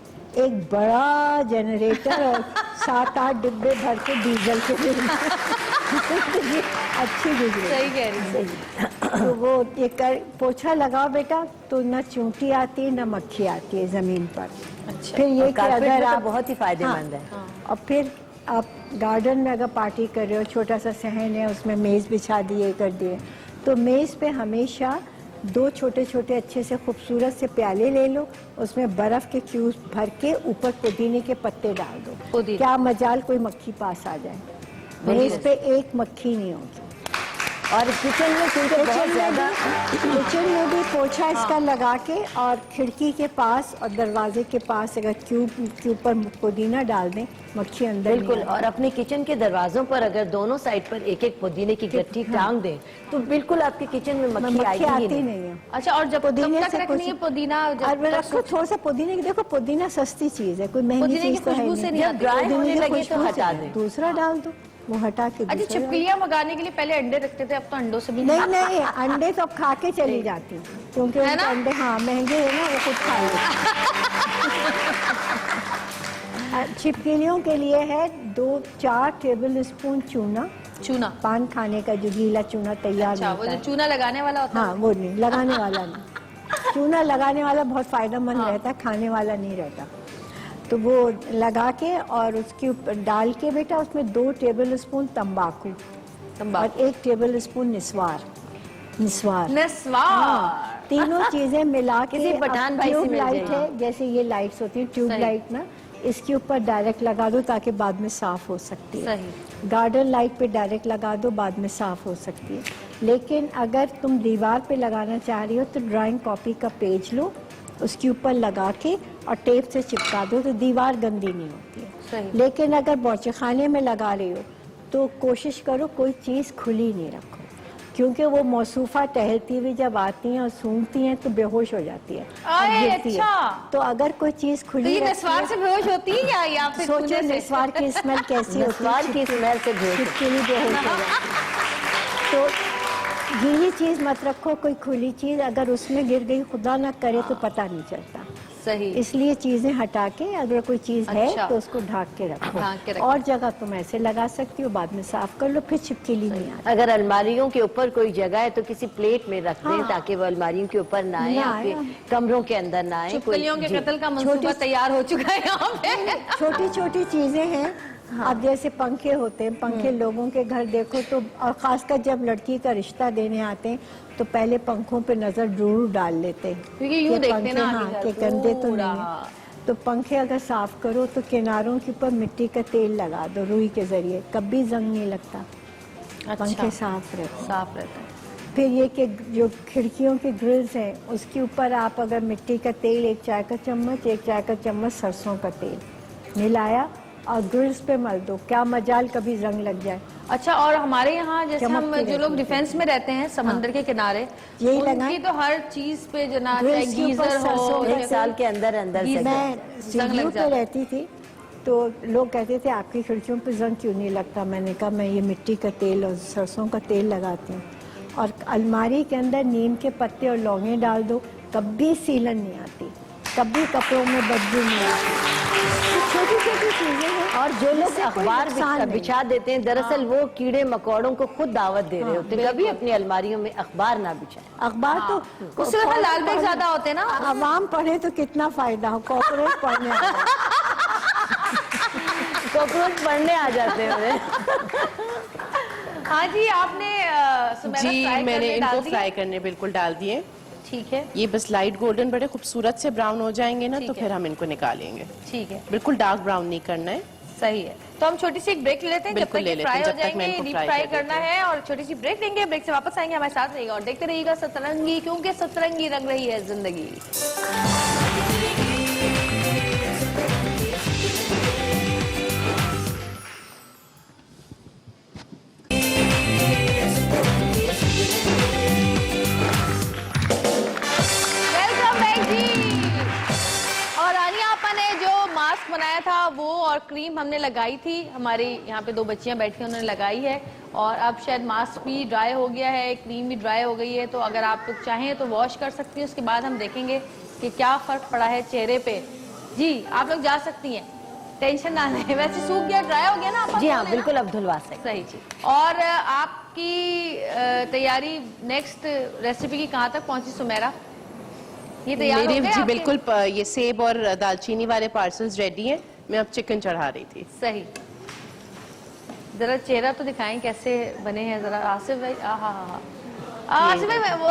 एक बड़ा जनरेटर और 7-8 डिब्बे भर के डीजल के दें। अच्छी गुजरे। सही कह रही है। तो वो ये कर पोछा लगाओ बेटा तो ना चूंटी आती है ना मक्खी आती है जमीन पर। अच्छा। फिर ये कि कारपेट अगर में तो आप बहुत ही फायदेमंद है। और फिर आप गार्डन में अगर पार्टी कर रहे हो, छोटा सा सहन है उसमें मेज़ बिछा दिए कर दिए, तो मेज़ पे हमेशा 2 छोटे छोटे अच्छे से खूबसूरत से प्याले ले लो, उसमें बर्फ़ के क्यूब्स भर के ऊपर पुदीने के पत्ते डाल दो। पुदीना। क्या मजाल कोई मक्खी पास आ जाए, मेज़ पे एक मक्खी नहीं होगी। और किचन में क्योंकि बहुत ज्यादा किचन में भी पोछा इसका लगा के और खिड़की के पास और दरवाजे के पास अगर क्यूब के ऊपर पुदीना डाल दें, मक्खी अंदर नहीं बिल्कुल। आती। और अपने किचन के दरवाजों पर अगर दोनों साइड पर एक एक पुदीने की गट्ठी टांग दें तो बिल्कुल आपके किचन में मक्खी मक्खी आएगी ही आती नहीं। नहीं है। अच्छा, और जब पुदीने तक से रखनी कुछ- है पुदीना, जब और तक रखो थोड़ा सा पुदीने की, देखो पुदीना सस्ती चीज है, कोई महंगी पुदीने की चीज तो है खुशबू से नहीं। नहीं जब आती। ड्राई पुदीने होने की लगे तो खुशबू से हटा नहीं। दें। दूसरा डाल दो, वो हटा के अच्छा, दूसरा डाल छिपकलियां भगाने के लिए पहले अंडे रखते थे, अब तो अंडों से भी दो। नहीं नहीं, अंडे तो अब खा के चली जाती क्योंकि है उनके ना? अंडे हाँ महंगे है ना, वो खुद खा लेते। छिपकलियों के लिए है 2-4 टेबल स्पून चूना, चूना। पान खाने का जो गीला चूना तैयार अच्छा, वो मिलता जो है। चूना लगाने वाला होता है। हाँ वो नहीं, लगाने वाला नहीं। चूना लगाने वाला बहुत फायदेमंद रहता है, खाने वाला नहीं रहता। तो वो लगा के और उसके ऊपर डाल के बेटा उसमें 2 टेबल स्पून तंबाकू और 1 टेबल स्पून निस्वार। नस्वार। तीनों चीजें मिला के किसी पठान भाई से ट्यूब मिल लाइट जाएगी। है, जैसे ये लाइट्स होती है ट्यूब सही। लाइट ना, इसके ऊपर डायरेक्ट लगा दो ताकि बाद में साफ हो सकती है। सही। गार्डन लाइट पे डायरेक्ट लगा दो, बाद में साफ हो सकती है। लेकिन अगर तुम दीवार पे लगाना चाह रही हो तो ड्राइंग कॉपी का पेज लो, उसके ऊपर लगा के और टेप से चिपका दो तो दीवार गंदी नहीं होती है। सही। लेकिन अगर बौचेखाने में लगा रही हो तो कोशिश करो कोई चीज़ खुली नहीं रखो, क्योंकि वो मौसूफा टहलती हुई जब आती हैं और सूंघती हैं तो बेहोश हो जाती है और अरे, गिरती है। अच्छा। तो अगर कोई चीज़ तो खुली ये रखी निस्वार है- से बेहोश होती है या फिर सोचो खूने से? निस्वार की स्मेल कैसी होती है, निस्वार की स्मेल से बेहोश होती छिपकली बेहोश हो जाती है। तो गीली चीज़ मत रखो, कोई खुली चीज़ अगर उसमें गिर गई खुदा ना करे तो पता नहीं चलता। सही। इसलिए चीजें हटा के अगर कोई चीज अच्छा। है तो उसको ढक के रखो। ढक के रखो। और जगह तुम ऐसे लगा सकती हो, बाद में साफ कर लो, फिर छिपकली नहीं आती। अगर अलमारियों के ऊपर कोई जगह है तो किसी प्लेट में रख दें हाँ। ताकि वो अलमारियों के ऊपर ना आए, ना आपके आए। कमरों के अंदर ना आए। छिपकलियों के जी। कत्ल का मंसूबा छोटी- तैयार हो चुका है यहाँ पे। छोटी छोटी चीजें हैं। अब जैसे पंखे होते हैं, पंखे लोगों के घर देखो तो, और खासकर जब लड़की का रिश्ता देने आते हैं तो पहले पंखों पे नजर जरूर डाल लेते हैं क्योंकि यूं कि देखते पंखे, ना हाँ, आगे कि घर गंदे तो पूरा। नहीं है। तो पंखे अगर साफ करो तो किनारों के ऊपर मिट्टी का तेल लगा दो रुई के जरिए, कभी जंग नहीं लगता। पंखे साफ रहते। साफ रहता है। फिर ये कि जो खिड़कियों के ग्रिल्स हैं उसके ऊपर आप अगर मिट्टी का तेल, एक चाय का चम्मच सरसों का तेल मिलाया और ग्रिल्स पे मल दो, क्या मजाल कभी जंग लग जाए। अच्छा, और हमारे यहाँ जैसे हम चमकती जो लोग रहती है। डिफेंस में रहते हैं समंदर के किनारे, यही उनकी लगाएं। तो हर चीज पे जो ना चाहे ग्रिल्स के ऊपर गीजर हो, सरसों का एक साल के अंदर अंदर से मैं जंग सीढ़ियों लग पे जाता है। रहती थी तो लोग कहते थे आपकी खिड़कियों पे जंग क्यों नहीं लगता। मैंने कहा मैं ये मिट्टी का तेल और सरसों का तेल लगाती हूँ, और अलमारी के अंदर नीम के पत्ते और लौंगे डाल दो, कभी सीलन नहीं आती, कभी कपड़ों में बदबू नहीं आती। छोटी छोटी चीजें हैं। और जो लोग जिससे कोई अखबार नुकसान नहीं। बिछा देते हैं दरअसल वो कीड़े मकोड़ों को खुद दावत दे रहे होते हैं। कभी अपनी अलमारियों में अखबार ना बिछाएं। अखबार तो उससे तो लाल बैग ज्यादा होते हैं ना। आवाम पढ़े तो कितना फायदा हो, कॉर्पोरेट पढ़ने आ जाए। कॉकरोच पढ़ने आ जाते हैं उन्हें। हाँ जी, आपने सुमेरा जी फ्राई मैंने करने डाल इनको दिए? फ्राई करने बिल्कुल डाल दिए। ठीक है, ये बस लाइट गोल्डन बड़े खूबसूरत से ब्राउन हो जाएंगे ना ठीक तो है। फिर हम इनको निकालेंगे। ठीक है, बिल्कुल डार्क ब्राउन नहीं करना है। सही है। तो हम छोटी सी एक ब्रेक ले लेते हैं जब बिल्कुल तक ले ये लेते फ्राई हैं, हो जब तक मैं जाएंगे। इनको डीप फ्राई फ्राई कर करना देती है और छोटी सी ब्रेक लेंगे। ब्रेक से वापस आएंगे, हमारे साथ रहिएगा और देखते रहिएगा सतरंगी, क्योंकि सतरंगी रंग रही है जिंदगी। वेलकम बैक जी। और आनिया आपा ने जो मास्क बनाया था वो और क्रीम हमने लगाई थी, हमारी यहाँ पे दो बच्चियां बैठी हैं उन्होंने लगाई है, और अब शायद मास्क भी ड्राई हो गया है, क्रीम भी ड्राई हो गई है। तो अगर आप लोग चाहें तो वॉश कर सकती हैं, उसके बाद हम देखेंगे कि क्या फर्क पड़ा है चेहरे पे। जी आप लोग जा सकती हैं, टेंशन ना लें। वैसे सूख गया, ड्राई हो गया ना आपा? जी हाँ, बिल्कुल अब धुलवा सकते। सही जी। और आपकी तैयारी नेक्स्ट रेसिपी की कहाँ तक पहुंची सुमेरा? ये तैयार हो मेरे गए जी आपके? बिल्कुल ये सेब और दालचीनी वाले पार्सल्स रेडी हैं। मैं अब चिकन चढ़ा रही थी। सही। जरा चेहरा तो दिखाएं कैसे बने हैं जरा आसिफ भाई। आसिफ भाई मैं वो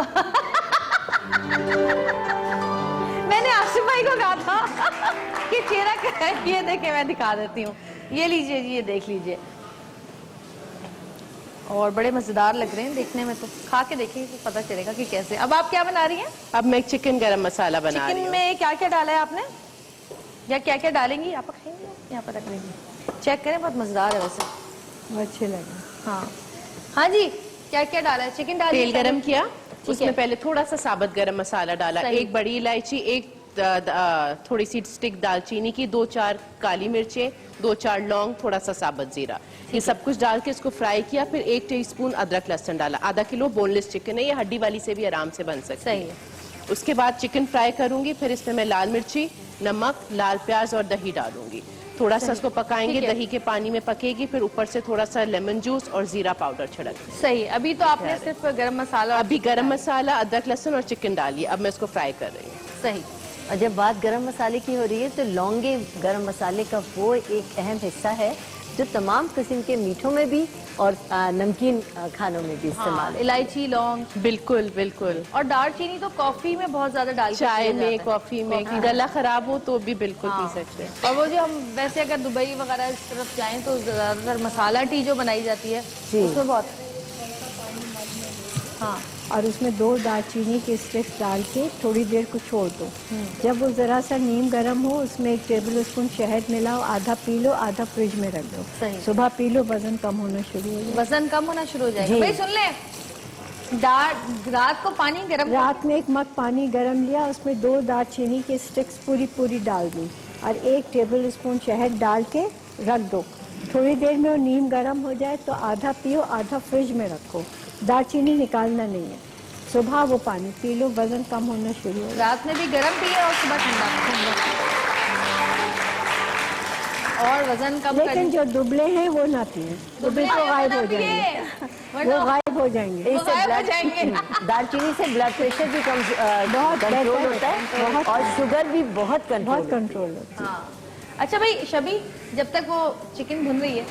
मैंने आसिफ भाई को कहा था कि चेहरा क्या है, ये देखे मैं दिखा देती हूँ। ये लीजिए जी, ये देख लीजिए, और बड़े मजेदार लग रहे हैं देखने में। तो खा के देखिए तो पता चलेगा कि कैसे। अब आप क्या बना रही हैं? अब मैं चिकन गरम मसाला बना रही चिकन हूँ। में क्या क्या डाला है आपने, या क्या क्या डालेंगी? आप खाएंगे, यहाँ पर रख लेंगे, चेक करें, बहुत मजेदार है वैसे, अच्छे लगे। हाँ हाँ जी। क्या क्या डाला है? चिकन डाली, तेल गरम किया, ठीक उसमें है। पहले थोड़ा सा साबुत गरम मसाला डाला, सही। एक बड़ी इलायची, एक थोड़ी सी स्टिक दालचीनी की, 2-4 काली मिर्चें, 2-4 लौंग, थोड़ा सा साबुत जीरा, ये सब कुछ डाल के इसको फ्राई किया। फिर 1 टीस्पून अदरक लहसुन डाला। आधा किलो बोनलेस चिकन है, ये हड्डी वाली से भी आराम से बन सकती सही है। है। उसके बाद चिकन फ्राई करूंगी, फिर इसमें मैं लाल मिर्ची, नमक, लाल प्याज और दही डालूंगी। थोड़ा सा इसको पकाएंगे, ठीक है। दही के पानी में पकेगी, फिर ऊपर से थोड़ा सा लेमन जूस और जीरा पाउडर छिड़क। सही है। अभी तो आपने सिर्फ गरम मसाला, अभी गरम मसाला, अदरक लहसुन और चिकन डालिए। अब मैं इसको फ्राई कर रही हूँ। सही। और जब बात गरम मसाले की हो रही है तो लौंगे गरम मसाले का वो एक अहम हिस्सा है जो तमाम किस्म के मीठों में भी और नमकीन खानों में भी इस्तेमाल हाँ, है। इलायची, लौंग बिल्कुल बिल्कुल। और दालचीनी तो कॉफी में बहुत ज्यादा डाल के चाय पिया में, जाता है। कॉफी में, गला खराब हो तो भी बिल्कुल हाँ। पी सकते हैं। और वो जो हम वैसे अगर दुबई वगैरह इस तरफ जाएं तो ज्यादातर मसाला टी जो बनाई जाती है जी। उसमें बहुत, हाँ और उसमें 2 दालचीनी के स्टिक्स डाल के थोड़ी देर को छोड़ दो। जब वो ज़रा सा नीम गर्म हो उसमें 1 टेबल स्पून शहद मिलाओ, आधा पी लो, आधा फ्रिज में रख दो। सही। सुबह पी लो, वजन कम होना शुरू हो जाए। वजन कम होना शुरू हो जाएगा। जी। भाई सुन ले, रात को पानी गर्म रात में 1 मग पानी गर्म लिया, उसमें 2 दालचीनी के स्टिक्स पूरी डाल दी और 1 टेबल स्पून शहद डाल के रख दो। थोड़ी देर में वो नीम गर्म हो जाए तो आधा पियो, आधा फ्रिज में रखो। दालचीनी निकालना नहीं है। सुबह वो पानी पी लो, वजन कम होना शुरू हो। रात में भी गर्म पिए और सुबह ठंडा और वजन कम लेकिन जो दुबले हैं वो ना पिए, दुबले तो गायब हो जाएंगे, वो गायब हो जाएंगे। वो गायब हो जाएंगे। दालचीनी से ब्लड प्रेशर भी कम बहुत कंट्रोल बेहतर होता है, है और शुगर भी बहुत कंट्रोल कंट्रोल होता है। हाँ। अच्छा भाई शबी, जब तक वो चिकन भुन रही है,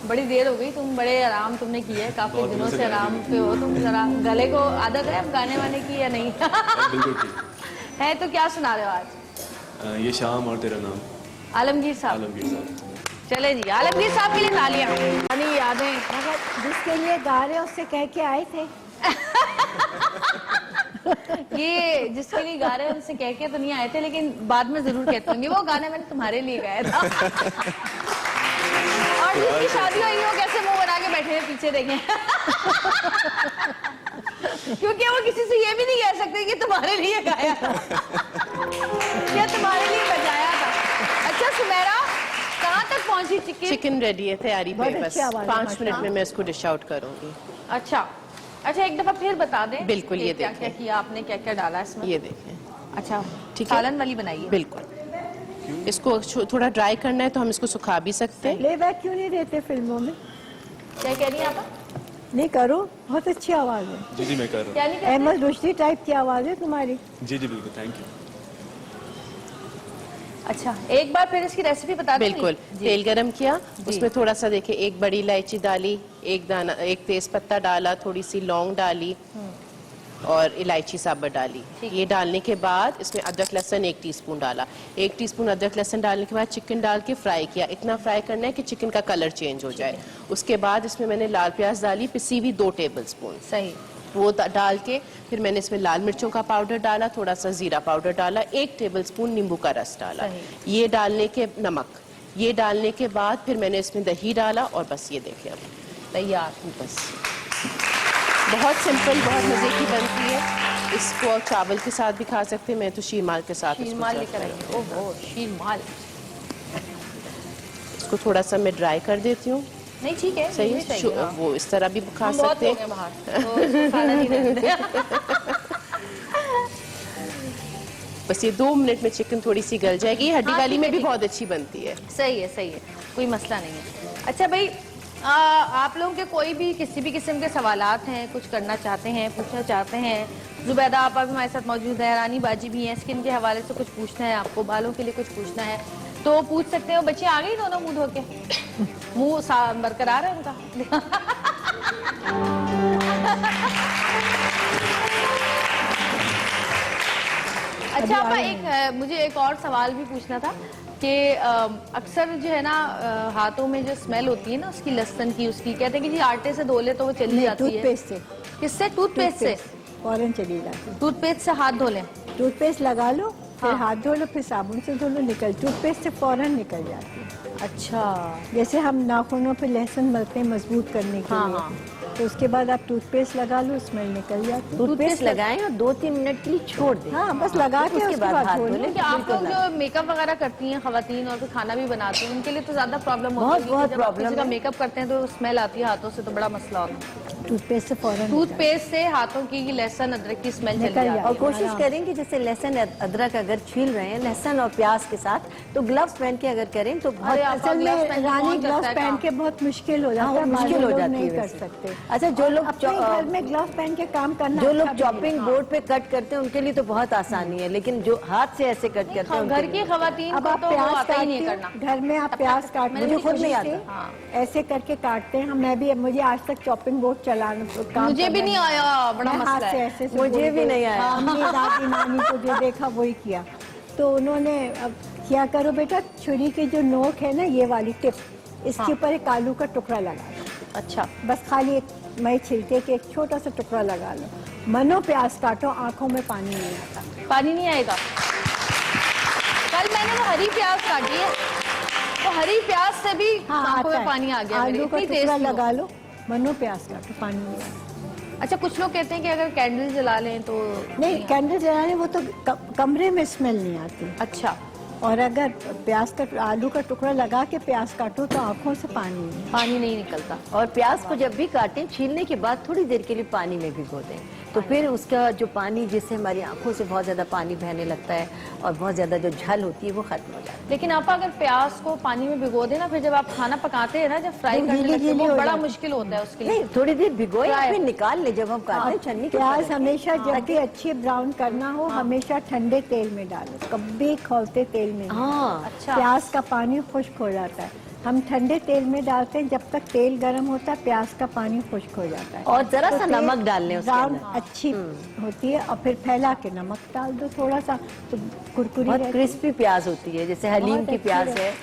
बड़ी देर हो गई, तुम बड़े आराम तुमने किया है, काफी दिनों से आराम पे हो तुम। जरा गले को आदत है अब गाने वाने की या नहीं? बिल्कुल ठीक है। तो क्या सुना रहे हो आज? ये शाम और तेरा नाम। आलमगीर साहब। आलमगीर साहब। चले जी, आलमगीर साहब के लिए तालियां। यानी यादें मगर जिसके लिए गा रहे उससे कह के आए थे। ये जिसके लिए गा रहे हैं उनसे कह के तो नहीं आए थे, लेकिन बाद में जरूर कहते होंगे वो गाना मैंने तुम्हारे लिए गाया था। और जिसकी शादी हुई वो कैसे मुंह बना के बैठे हैं पीछे देखें। क्योंकि वो किसी से ये भी नहीं कह सकते कि तुम्हारे लिए गाया था या तुम्हारे लिए बजाया था। अच्छा सुमेरा, कहाँ तक पहुंची चिकन? चिकन रेडी है, तैयारी पे बहुत बस अच्छी आवाज़ है, 5 मिनट में मैं इसको डिश आउट करूंगी। अच्छा अच्छा, एक दफा फिर बता दें। बिल्कुल, कि ये क्या देखें। क्या किया आपने, क्या क्या डाला इसमें? ये देखें। अच्छा, ठीक है। सालन वाली बनाई है? बिल्कुल। इसको थोड़ा ड्राई करना है तो हम इसको सुखा भी सकते हैं। प्लेबैक क्यों नहीं देते फिल्मों में? क्या कह रही हैं आप? नहीं करो, बहुत अच्छी आवाज है। जी मैं कर रहा क्या नहीं कहते? अहमद रुश्दी टाइप की आवाज है तुम्हारी। हूँ। जी बिल्कुल, थैंक यू। अच्छा, एक बार फिर इसकी रेसिपी बता दें। बिल्कुल। तेल गरम किया, उसमें थोड़ा सा देखिए 1 बड़ी इलायची डाली, 1 तेज पत्ता डाला, थोड़ी सी लौंग डाली और इलायची साबुत डाली। ये डालने के बाद इसमें अदरक लहसुन 1 टीस्पून डाला। 1 टीस्पून अदरक लहसुन डालने के बाद चिकन डाल के फ्राई किया। इतना फ्राई करना है कि चिकन का कलर चेंज हो जाए। उसके बाद इसमें मैंने लाल प्याज डाली, पिसी हुई 2 टेबल स्पून। सही। वो डाल के फिर मैंने इसमें लाल मिर्चों का पाउडर डाला, थोड़ा सा जीरा पाउडर डाला, 1 टेबलस्पून नींबू का रस डाला। ये डालने के नमक, ये डालने के बाद फिर मैंने इसमें दही डाला और बस ये देखिए अब तैयार। बस बहुत सिंपल, बहुत मज़े की बनती है। इसको आप चावल के साथ भी खा सकते हैं, मैं तो शीरमाल के साथ शीरमाल लेकर आई। ओहो, शीरमाल। इसको थोड़ा सा मैं ड्राई कर देती हूँ। नहीं ठीक है, सही ये भी चाहिए, हाँ। वो इस तरह भी खा हम बहुत सकते लोग हैं बाहर, तो इसको खाना नहीं देते। बस ये 2 मिनट में चिकन थोड़ी सी गल जाएगी। हड्डी हाँ, वाली ठीक में है, भी ठीक है। बहुत अच्छी बनती है। सही है, कोई मसला नहीं है। अच्छा भाई, आप लोगों के कोई भी किसी भी किस्म के सवालात हैं, कुछ करना चाहते हैं, पूछना चाहते हैं, जुबैदा आप अभी हमारे साथ मौजूद है, रानी बाजी भी हैं, स्किन के हवाले से कुछ पूछना है आपको, बालों के लिए कुछ पूछना है तो पूछ सकते हो। बच्चे आ गई दोनों मुंह धो के? मुंह बरकरार है उनका? अच्छा आपा, मुझे एक और सवाल भी पूछना था कि अक्सर जो है ना हाथों में जो स्मेल होती है ना उसकी, लहसुन की, उसकी कहते हैं कि जी आटे से धो ले तो वो चली जाती है। टूथपेस्ट से। किससे? टूथपेस्ट से? फौरन चली जाती। टूथपेस्ट से हाथ धो लें? टूथपेस्ट लगा लो, फिर हाँ। हाथ धो लो, फिर साबुन से धो लो, निकल, टूथपेस्ट से फौरन निकल जाती है। अच्छा। जैसे हम नाखूनों पे लहसुन मलते हैं मजबूत करने के हाँ, लिए, हाँ। तो उसके बाद आप टूथपेस्ट लगा लो, स्मेल निकल जाती है। टूथपेस्ट लगाएं और 2-3 मिनट के लिए छोड़ दें। हाँ, बस लगा के उसके बाद हाथ धो लें। क्योंकि आप लोग जो मेकअप वगैरह करती हैं खवातीन और फिर खाना भी बनाती हैं, उनके लिए तो ज्यादा प्रॉब्लम होती है। बहुत जब आप प्रॉब्लम किसी का है। मेकअप करते हैं तो स्मेल आती है हाथों से, तो बड़ा मसला होता है। टूथपेस्ट से फौरन टूथपेस्ट से हाथों की लहसुन अदरक की स्मेल चली निकल जाती है। और कोशिश करें कि जैसे लहसुन अदरक अगर छील रहे हैं लहसुन और प्याज के साथ, तो ग्लव्स पहन के अगर करें तो बहुत अरे आपका असल में ग्लव्स पहन के रानी कौन करता ग्लव्स है पहन काम? के बहुत मुश्किल हो जाता है, मुश्किल हो लोग जाती नहीं है कर वैसे। सकते। अच्छा, जो लोग अपने घर में ग्लव्स पहन के काम करना जो लोग अच्छा भी नहीं चॉपिंग बोर्ड पे कट करते हैं उनके लिए तो बहुत आसानी है, लेकिन जो हाथ से ऐसे कट करते हैं घर उनके की लिए- खवातीन अब को आप तो वो प्याज आता ही नहीं है काटते करना। हो, घर में आप प्याज काटते मैंने हो, खुद नहीं छुरी आता। हाँ। से ऐसे करके काटते हैं। मैं भी, मुझे आज तक चॉपिंग बोर्ड चलाना काम मुझे भी करना नहीं आया, बड़ा मैं हाथ मसला से है। ऐसे से मुझे बोल भी दो। नहीं आया। हमने दादी नानी को जो देखा वही किया। तो उन्होंने अब क्या करो बेटा, छुरी की जो नोक है ना, ये वाली टिप, इसके ऊपर एक आलू का टुकड़ा लगा दो। अच्छा। बस खाली एक मई छिलके के एक छोटा सा टुकड़ा लगा लो मनो प्याज काटो, आंखों में पानी नहीं आता। पानी नहीं आएगा। कल मैंने वो हरी प्याज काटी है, तो हरी प्याज से भी आंखों आता में है। पानी आ गया मेरे, आलू का इतनी टुकड़ा टेस्टी हो। लगा लो, मनो प्याज काटो, पानी नहीं आता। अच्छा, कुछ लोग कहते हैं कि अगर कैंडल जला लें तो नहीं, कैंडल जलाने वो तो कमरे में स्मेल नहीं आती। अच्छा, और अगर प्याज का आलू का टुकड़ा लगा के प्याज काटो तो आंखों से पानी नहीं। पानी नहीं निकलता। और प्याज को जब भी काटें, छीलने के बाद थोड़ी देर के लिए पानी में भिगो दें, तो फिर उसका जो पानी, जिससे हमारी आंखों से बहुत ज्यादा पानी बहने लगता है और बहुत ज्यादा जो झल होती है वो खत्म हो जाती है। लेकिन आप अगर प्याज को पानी में भिगो देना, फिर जब आप खाना पकाते हैं ना, जब फ्राई वो करने गीली लगते हैं, गीली वो हो बड़ा जाती। मुश्किल होता है उसके लिए। नहीं, थोड़ी देर भिगोए Fry फिर निकाल ले, जब हम काटें छन्नी के प्याज ऊपर हमेशा रखें। जब भी अच्छी ब्राउन करना हो, हमेशा ठंडे तेल में डालो, कभी खौलते तेल में नहीं। हाँ, अच्छा, प्याज का पानी खुश्क हो जाता है। हम ठंडे तेल में डालते हैं, जब तक तेल गर्म होता है प्याज का पानी खुश्क हो जाता है। और जरा तो सा तेल नमक डाल लें उसके ब्राउन अंदर। अच्छी होती है, और फिर फैला के नमक डाल दो थोड़ा सा, तो कुरकुरी बहुत रहती है। क्रिस्पी प्याज होती है, जैसे हलीम बहुत की अच्छी प्याज रहती है,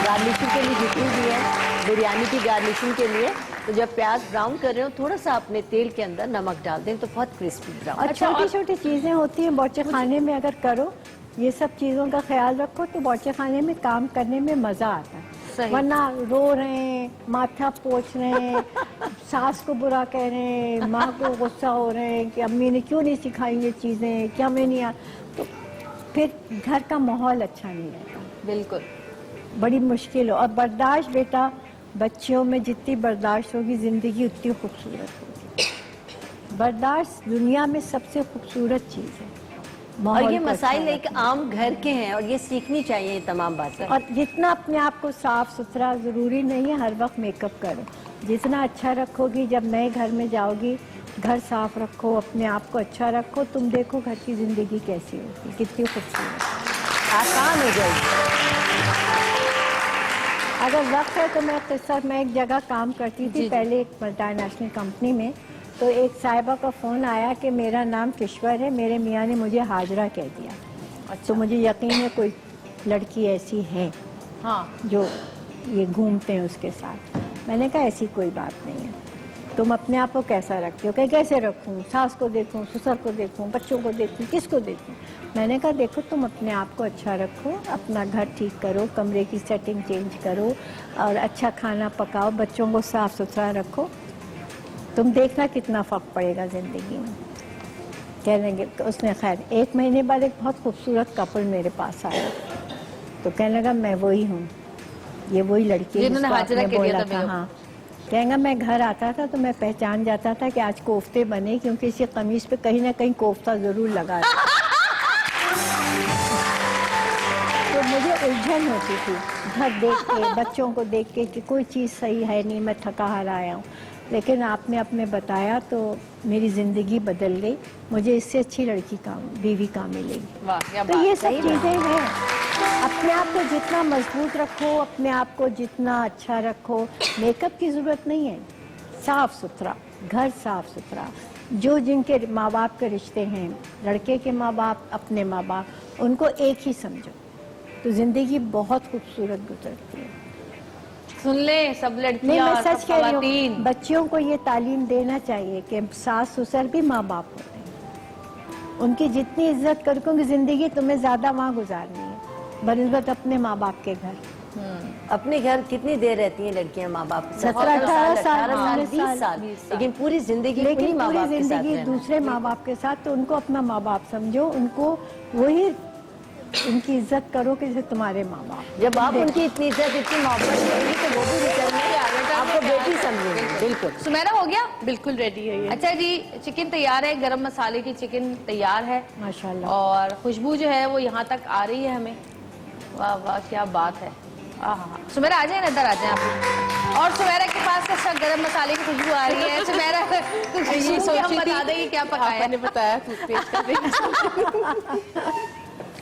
गार्निशिंग के लिए जितनी भी है, बिरयानी की गार्निशिंग के लिए। तो जब प्याज ब्राउन कर रहे हो, थोड़ा सा अपने तेल के अंदर नमक डाल दें तो बहुत क्रिस्पी ब्राउन। और छोटी छोटी चीजें होती हैं बौचे खाने में, अगर करो ये सब चीजों का ख्याल रखो तो बौचे खाने में काम करने में मजा आता है। सही। वरना रो रहे हैं, माथा पोछ रहे हैं, सास को बुरा कह रहे हैं, माँ को गुस्सा हो रहे हैं कि अम्मी ने क्यों नहीं सिखाई ये चीजें, क्या हमें नहीं आ, तो फिर घर का माहौल अच्छा नहीं रहता, बिल्कुल। बड़ी मुश्किल हो। और बर्दाश्त बेटा, बच्चियों में जितनी बर्दाश्त होगी जिंदगी उतनी खूबसूरत होगी। बर्दाश्त दुनिया में सबसे खूबसूरत चीज है। और माहौल ये को मसाइल अच्छा एक आम घर के हैं और ये सीखनी चाहिए ये तमाम बातें। और जितना अपने आप को साफ सुथरा, जरूरी नहीं है हर वक्त मेकअप करो, जितना अच्छा रखोगी, जब नए घर में जाओगी घर साफ रखो, अपने आप को अच्छा रखो, तुम देखो घर की जिंदगी कैसी होगी, कितनी खूबसूरत, आसान हो जाएगी। अगर वक्त है तो मैं एक जगह काम करती थी पहले, एक मल्टीनेशनल कंपनी में। तो एक साहिबा का फोन आया कि मेरा नाम किश्वर है, मेरे मियाँ ने मुझे हाजरा कह दिया। तो मुझे यकीन है कोई लड़की ऐसी है हाँ, जो ये घूमते हैं उसके साथ। मैंने कहा ऐसी कोई बात नहीं है, तुम अपने आप को कैसा रखते हो? कहीं कैसे रखूं, सास को देखूं, ससुर को देखूं, बच्चों को देखूं, किसको देखूं? मैंने कहा देखो तुम अपने आप को अच्छा रखो, अपना घर ठीक करो, कमरे की सेटिंग चेंज करो और अच्छा खाना पकाओ, बच्चों को साफ सुथरा रखो, तुम देखना कितना फर्क पड़ेगा जिंदगी में। कहने लगे, उसने खैर 1 महीने बाद एक बहुत खूबसूरत कपल मेरे पास आया, तो कहने लगा मैं वही हूँ, ये वही लड़की है जिन्होंने जिसको हाजिरा आपने कह दिया बोला था था। मेरे को। हाँ, कहेंगा मैं घर आता था तो मैं पहचान जाता था कि आज कोफ्ते बने, क्योंकि इसी कमीज पे कहीं ना कहीं कोफ्ता जरूर लगा था। तो मुझे उलझन होती थी घर देख के, बच्चों को देख के कि कोई चीज़ सही है नहीं, मैं थका हारा आया हूँ। लेकिन आपने अपने बताया तो मेरी ज़िंदगी बदल गई, मुझे इससे अच्छी लड़की का बीवी का मिलेगी। वाह, क्या तो बात ये है। सब चीज़ें हैं, अपने आप को जितना मजबूत रखो, अपने आप को जितना अच्छा रखो, मेकअप की ज़रूरत नहीं है, साफ सुथरा घर, साफ सुथरा। जो जिनके माँ बाप के रिश्ते हैं, लड़के के माँ बाप, अपने माँ बाप, उनको एक ही समझो, तो ज़िंदगी बहुत खूबसूरत गुजरती है। सुन ले सब नहीं, लड़कियां, मैं सच सब कह रही खवातीन। हूँ, बच्चियों को ये तालीम देना चाहिए कि सास ससुर भी माँ बाप होते हैं, उनकी जितनी इज्जत करो, क्योंकि जिंदगी तुम्हें ज्यादा वहाँ गुजारनी है बनिस्बत अपने माँ बाप के घर। अपने घर कितनी देर रहती हैं लड़कियां माँ बाप के साथ? 17-18 साल, 20 साल, लेकिन पूरी जिंदगी लेकिन उन्हीं माँ पूरी बाप के साथ जिंदगी रहना। दूसरे माँ बाप के साथ, तो उनको अपना माँ बाप समझो, उनको वही उनकी इज्जत करो कि जैसे तुम्हारे माँ बाप। जब आप उनकी इतनी इज्जत, इतनी मोहब्बत करेंगे तो वो भी रिटर्न में आपको बेटी समझेंगे। बिल्कुल। सुमेरा हो गया? बिल्कुल रेडी है ये। अच्छा जी, चिकन तैयार है, गरम मसाले की चिकन तैयार है माशाल्लाह। और खुशबू जो है वो यहाँ तक आ रही है हमें। वाह वाह, क्या बात है। हाँ, सुमेरा आ जाए, इधर आ जाए आप। और सुमेरा के पास अच्छा गरम मसाले की खुशबू आ रही है। सुमेरा खुशबू की हम बता दें कि क्या पकाया है। मैंने बताया टूथपेस्ट का।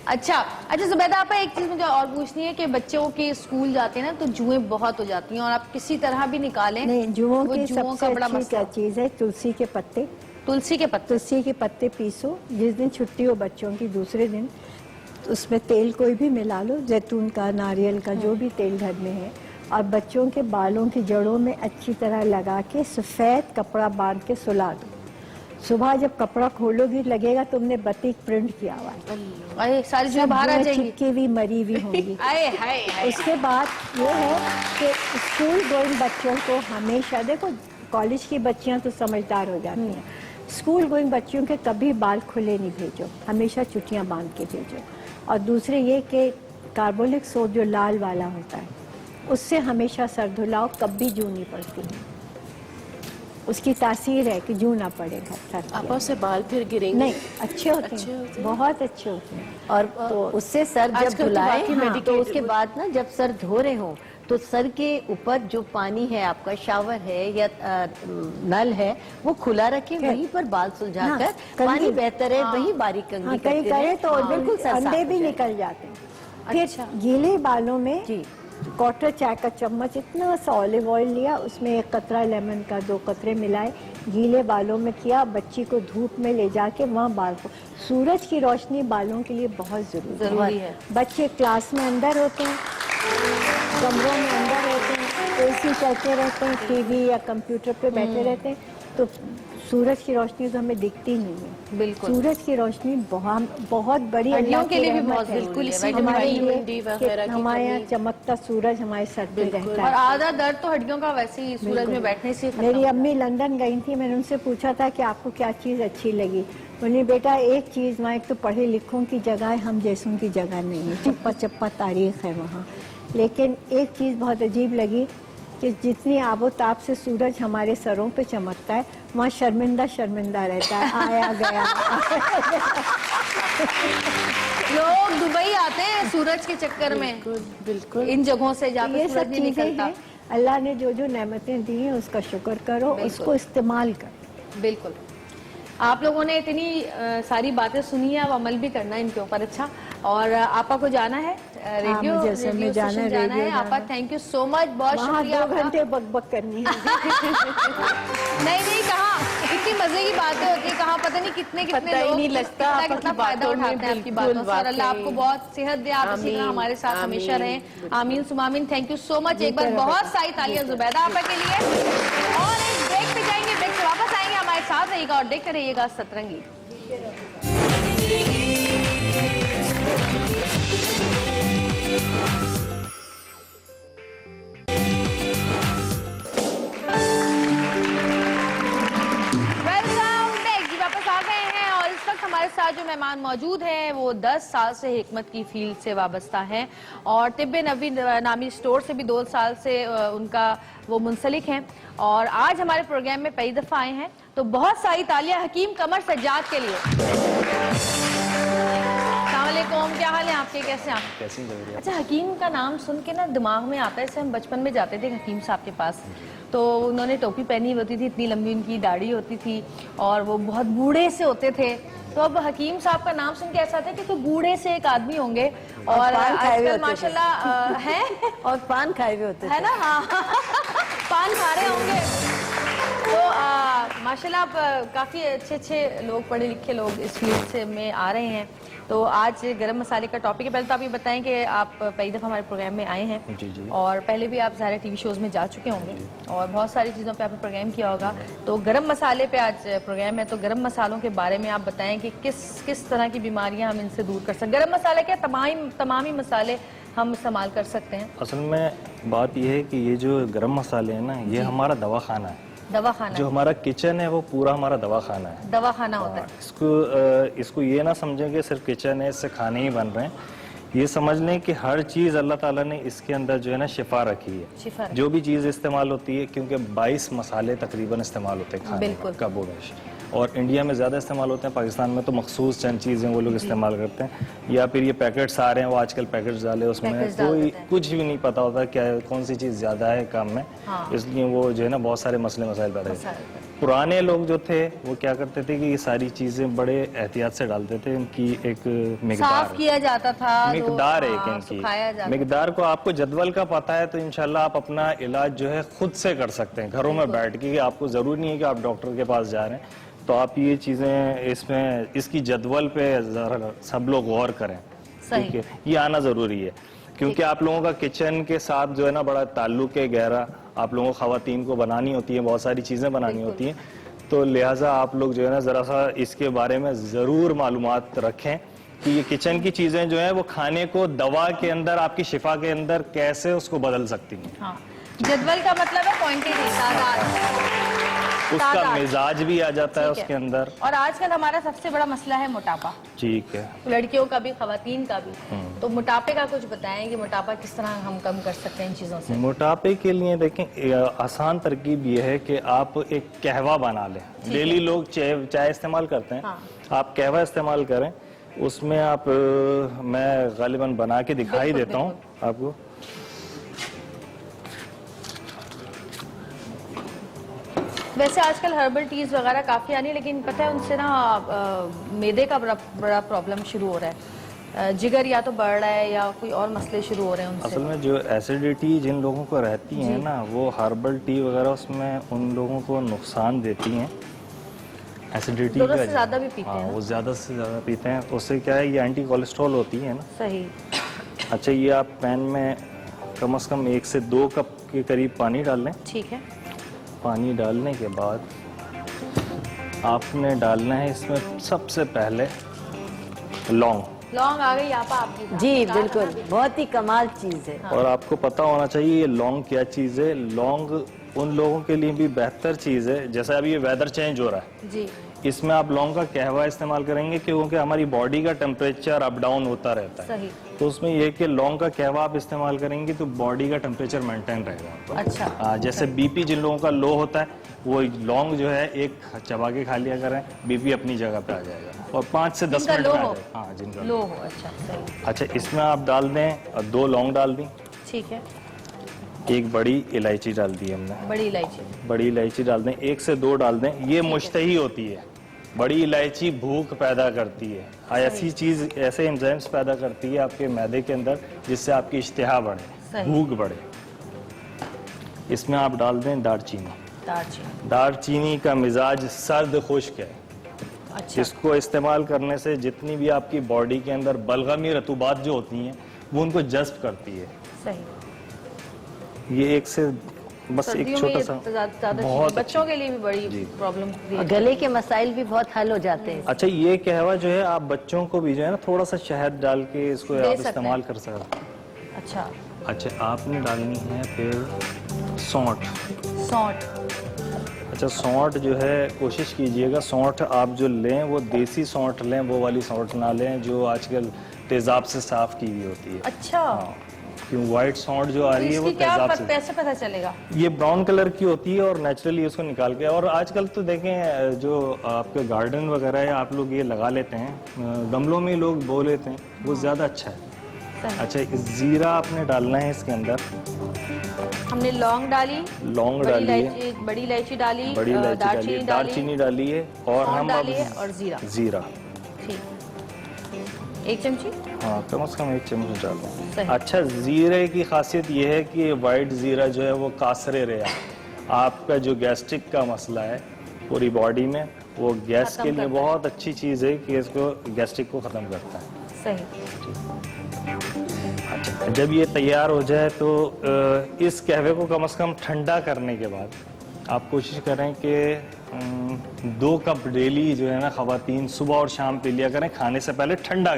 अच्छा जुबैदा आपा, एक चीज मुझे और पूछनी है कि बच्चों के स्कूल जाते हैं ना तो जुएं बहुत हो जाती हैं और आप किसी तरह भी निकालें। नहीं, जुओं वो की जुओं सबसे का बड़ा अच्छी मसला। क्या चीज़ है, तुलसी के पत्ते। तुलसी के पत्ते। तुलसी के पत्ते पीसो, जिस दिन छुट्टी हो बच्चों की दूसरे दिन, तो उसमें तेल कोई भी मिला लो, जैतून का, नारियल का, जो भी तेल घर में है, और बच्चों के बालों की जड़ों में अच्छी तरह लगा के सफ़ेद कपड़ा बांध के सुला दो। सुबह जब कपड़ा खोलोगी लगेगा तुमने बतीक प्रिंट किया हुआ है, अरे सारी चीजें बाहर आ जाएंगी। चिपकी हुई मरी हुई होंगी। आए हाय हाय। उसके बाद ये है कि स्कूल गोइंग बच्चों को हमेशा, देखो कॉलेज की बच्चियां तो समझदार हो जाती हैं, स्कूल गोइंग बच्चियों के कभी बाल खुले नहीं भेजो, हमेशा चुटियां बांध के भेजो। और दूसरे ये कि कार्बोलिक सोप जो लाल वाला होता है उससे हमेशा सर धुलाओ, कभी जू नहीं पड़ती, उसकी तासीर है कि जू ना पड़े सर पे। आपा से बाल फिर गिरेंगे नहीं, अच्छे होते अच्छे हैं, होते हैं। बहुत अच्छे होते हैं। और तो उससे सर जब आजकल तो धुलाए बाकी तो medicated उसके बाद ना जब सर धो रहे हो तो सर के ऊपर जो पानी है, आपका शावर है या नल है, वो खुला रखें, वहीं पर बाल सुलझाकर हाँ, कंघी। पानी बेहतर है, वही बारीक कंघी हाँ, कहीं करते करे रहें, तो बिल्कुल सर साफ अंडे हो भी जाए। निकल जाते हैं। फिर गीले बालों में जी। क्वार्टर चाय का चम्मच इतना सा ऑलिव ऑयल लिया, उसमें 1 कतरा लेमन का 2 कतरे मिलाए, गीले बालों में किया, बच्ची को धूप में ले जाके वहाँ बाल को, सूरज की रोशनी बालों के लिए बहुत जरूरी है। बच्चे क्लास में अंदर होते हैं, कमरों में अंदर होते हैं, एसी चलते रहते हैं, टीवी या कंप्यूटर पे बैठे रहते हैं, तो सूरज की रोशनी तो हमें दिखती नहीं है। बिल्कुल। सूरज की रोशनी बहुत बड़ी हड्डियों अल्लाह के की लिए भी रहमत बहुत है। जरूरी है, हमारे विटामिन लिए डी वगैरह कि की हमारे यहाँ कमी। चमकता सूरज हमारे सर पे रहता और है। आधा दर्द तो हड्डियों का वैसे ही सूरज में बैठने से ही खत्म मेरी होता है। अम्मी लंदन गई थी, मैंने उनसे पूछा था कि आपको क्या चीज़ अच्छी लगी। बोली बेटा एक चीज़, वहाँ एक तो पढ़े लिखों की जगह है, हम जैसों की जगह नहीं है, चप्पा चप्पा तारीख है वहाँ। लेकिन एक चीज़ बहुत अजीब लगी कि जितनी आबोताब से सूरज हमारे सरों पे चमकता है, वहाँ शर्मिंदा शर्मिंदा रहता है, आया गया। लोग दुबई आते हैं सूरज के चक्कर में, बिल्कुल इन जगहों से जाकर ये सूरज सब नहीं चीज़ें निकलता। हैं, अल्लाह ने जो जो नेमतें दी हैं उसका शुक्र करो, उसको इस्तेमाल करो। बिल्कुल। आप लोगों ने इतनी सारी बातें सुनी है, अब अमल भी करना है इनके ऊपर। अच्छा, और आपा को जाना है रेडियो मुझे असल में रेडियो जाना है, स्टेशन जाना है। रेडियो आपा जाना है। थैंक यू सो मच, बहुत वहाँ शुक्रिया 2 आपका। घंटे बकबक करनी है। नहीं कहा इतनी मजे की बातें होती है, कहा पता नहीं कितने पता कितने ही लोग नहीं लगता आपकी कितना फायदा बातों में, उठाते हैं आपकी बिल्कुल, बातों से। और अल्लाह वाकई। आपको बहुत सेहत दे, आप इसी तरह आमीन, हमारे साथ हमेशा आमीन। रहें। आमीन सुमामीन। थैंक यू सो मच एक बार, बहुत सारी तालियां जुबैदा आपा के लिए। और एक ब्रेक पे जाएंगे, ब्रेक से वापस आएंगे, हमारे साथ रहिएगा और देखते रहिएगा सतरंगी। वेलकम बैक जी, वापस आ गए हैं। और इस वक्त हमारे साथ जो मेहमान मौजूद हैं वो 10 साल से हिकमत की फील्ड से वाबस्ता हैं और तिब्बे नबी नामी स्टोर से भी 2 साल से उनका वो मुंसलिक हैं। और आज हमारे प्रोग्राम में पहली दफा आए हैं, तो बहुत सारी तालियां हकीम कमर सज्जाद के लिए। अस्सलामुअलैकुम, क्या हाल है आपके, कैसे हैं आप? कैसी लग रही है? अच्छा, हकीम का नाम सुन के ना दिमाग में आता है, जैसे हम बचपन में जाते थे हकीम साहब के पास, तो उन्होंने टोपी पहनी होती थी, इतनी लंबी उनकी दाढ़ी होती थी और वो बहुत बूढ़े से होते थे। तो अब हकीम साहब का नाम सुन के ऐसा था कि कोई बूढ़े से एक आदमी होंगे और पान खाए हुए आजकल होते थे। माशाल्लाह है और पान खाए हुए होते है ना, हाँ पान खा रहे होंगे। तो माशाल्लाह आप काफ़ी अच्छे लोग, पढ़े लिखे लोग इस फील्ड से में आ रहे हैं। तो आज गरम मसाले का टॉपिक है। पहले तो आप ये बताएं कि आप पहली दफ़ा हमारे प्रोग्राम में आए हैं। जी, जी। और पहले भी आप सारे टीवी शोज़ में जा चुके होंगे और बहुत सारी चीज़ों पे आपने प्रोग्राम किया होगा। तो गरम मसाले पे आज प्रोग्राम है, तो गरम मसालों के बारे में आप बताएं कि किस तरह की बीमारियां हम इनसे दूर कर सकते हैं। गरम मसाला क्या, तमाम ही मसाले हम इस्तेमाल कर सकते हैं? असल में बात यह है कि ये जो गरम मसाले हैं ना, ये हमारा दवाखाना है। दवाखाना, जो हमारा किचन है वो पूरा हमारा दवाखाना है। दवाखाना होता है। इसको ये ना समझें कि सिर्फ किचन है, इससे खाने ही बन रहे हैं। ये समझ लें कि हर चीज़ अल्लाह ताला ने इसके अंदर जो है ना शिफा रखी है। शिफा जो भी चीज़ इस्तेमाल होती है, क्योंकि 22 मसाले तकरीबन इस्तेमाल होते हैं खाने में कबो बेश, और इंडिया में ज़्यादा इस्तेमाल होते हैं, पाकिस्तान में तो मखसूस चंद चीज़ें वो लोग इस्तेमाल करते हैं। या फिर ये पैकेट्स आ रहे हैं, वो आजकल पैकेट्स डाले, उसमें कोई कुछ भी नहीं पता होता क्या कौन सी चीज़ ज़्यादा है कम में। इसलिए वो जो है ना बहुत सारे मसले मसाइल पैदा होते हैं। पुराने लोग जो थे वो क्या करते थे कि ये सारी चीज़ें बड़े एहतियात से डालते थे। इनकी एक मिकदार साफ किया जाता था, मिकदार है एक इनकी मिकदार को आपको जदवल का पता है तो इंशाल्लाह आप अपना इलाज जो है खुद से कर सकते हैं घरों में बैठ के। आपको जरूरी नहीं है कि आप डॉक्टर के पास जा रहे हैं। तो आप ये चीजें इसमें इसकी जदवल पे जरा सब लोग गौर करें, ठीक है, ये आना जरूरी है। क्योंकि आप लोगों का किचन के साथ जो है ना बड़ा ताल्लुक है गहरा, आप लोगों को खवातीन को बनानी होती है, बहुत सारी चीज़ें बनानी होती हैं, तो लिहाजा आप लोग जो है ना ज़रा सा इसके बारे में ज़रूर मालूमात रखें कि ये किचन की चीज़ें जो है वो खाने को दवा के अंदर, आपकी शिफा के अंदर कैसे उसको बदल सकती हैं। हाँ, जदवल का मतलब है पॉइंटेड, उसका मिजाज भी आ जाता है उसके अंदर। और आजकल हमारा सबसे बड़ा मसला है मोटापा, ठीक है, लड़कियों का भी, खवातीन का भी। तो मोटापे का कुछ बताएं कि मोटापा किस तरह हम कम कर सकते हैं इन चीजों से। मोटापे के लिए देखें, आसान तरकीब ये है कि आप एक कहवा बना लें। डेली लोग चाय इस्तेमाल करते हैं, आप कहवा इस्तेमाल करें। उसमें आप मैं गालिबन बना के दिखाई देता हूँ आपको। वैसे आजकल हर्बल टीज वगैरह काफी आनी है, लेकिन पता है उनसे ना मैदे का बड़ा प्रॉब्लम शुरू हो रहा है, जिगर या तो बढ़ रहा है या कोई और मसले शुरू हो रहे हैं उनसे। असल में जो एसिडिटी जिन लोगों को रहती है ना, वो हर्बल टी वगैरह उसमें उन लोगों को नुकसान देती हैं। एसिडिटी जरूरत से ज्यादा भी पीते हैं, वो ज्यादा से ज्यादा पीते हैं, उससे क्या है ये एंटी कोलेस्ट्रॉल होती है ना। सही। अच्छा, ये आप पैन में कम से कम 1 से 2 कप के करीब पानी डाल लें। ठीक है। पानी डालने के बाद आपने डालना है इसमें सबसे पहले लौंग। लौंग आ गई आप आपकी। जी बिल्कुल, बहुत ही कमाल चीज है। और आपको पता होना चाहिए ये लौंग क्या चीज़ है। लौंग उन लोगों के लिए भी बेहतर चीज़ है, जैसे अभी ये वेदर चेंज हो रहा है जी, इसमें आप लौंग का कहवा इस्तेमाल करेंगे क्योंकि हमारी बॉडी का टेम्परेचर अप डाउन होता रहता है। सही। तो उसमें ये कि लौंग का कहवा आप इस्तेमाल करेंगे तो बॉडी का टेम्परेचर मेंटेन रहेगा। अच्छा। जैसे बीपी जिन लोगों का लो होता है वो लौंग जो है एक चबा के खा लिया करें, बीपी अपनी जगह पे आ जाएगा और 5 से 10 मिनट में आ जाएगा। हाँ, जिनका लो हो। अच्छा, सही। अच्छा, इसमें आप डाल दें 2 लौंग डाल दी, ठीक है। 1 बड़ी इलायची डाल दी हमने, बड़ी इलायची। बड़ी इलायची डाल दें, 1 से 2 डाल दें। ये मुश्तही होती है, बड़ी इलायची भूख पैदा करती है, ऐसी चीज, ऐसे एंजाइम्स पैदा करती है आपके मैदे के अंदर जिससे आपकी इश्तिहा बढ़े, भूख बढ़े। इसमें आप डाल दें दालचीनी। दालचीनी का मिजाज सर्द खुश्क है। अच्छा। इसको इस्तेमाल करने से जितनी भी आपकी बॉडी के अंदर बलगमी रतूबात जो होती हैं वो उनको जज्ब करती है। सही। ये एक से बस एक छोटा सा, बहुत बच्चों के लिए भी बड़ी प्रॉब्लम, गले के मसाइल भी बहुत हल हो जाते हैं। अच्छा, ये कहवा जो है आप बच्चों को भी जो है ना थोड़ा सा शहद डाल के इसको आप इस्तेमाल कर सकते हैं। अच्छा। अच्छा, आपने डालनी है फिर सौंठ। अच्छा, सौंठ जो है कोशिश कीजिएगा सौंठ आप जो लें वो देसी सौंठ लें, वो वाली सौंठ ना लें जो आजकल तेजाब से साफ की हुई होती है। अच्छा। हाँ, क्यों व्हाइट सौंठ जो आ रही है वो तेजाब से। कैसे पता चलेगा? ये ब्राउन कलर की होती है और नेचुरली उसको निकाल के, और आजकल तो देखें जो आपके गार्डन वगैरह है आप लोग ये लगा लेते हैं, गमलों में लोग बो लेते हैं, वो ज्यादा अच्छा है। अच्छा, जीरा आपने डालना है इसके अंदर। हमने लौंग डाली, लौंग डाली है, बड़ी इलायची डाली, बड़ी इलायची डाली, दालचीनी डाली है और हम और जीरा। ठीक, 1 चमची। हाँ, कम से कम 1 चम्मच डालें। अच्छा, जीरे की खासियत ये है कि वाइट जीरा जो है वो कासरे रेया, आपका जो गैस्ट्रिक का मसला है पूरी बॉडी में, वो गैस के लिए बहुत अच्छी चीज़ है कि इसको गैस्ट्रिक को ख़त्म करता है। सही। अच्छा, जब ये तैयार हो जाए तो इस कहवे को कम से कम ठंडा करने के बाद आप कोशिश करें कि 2 कप डेली जो है ना खवातीन सुबह और शाम पी लिया करें, खाने से पहले ठंडा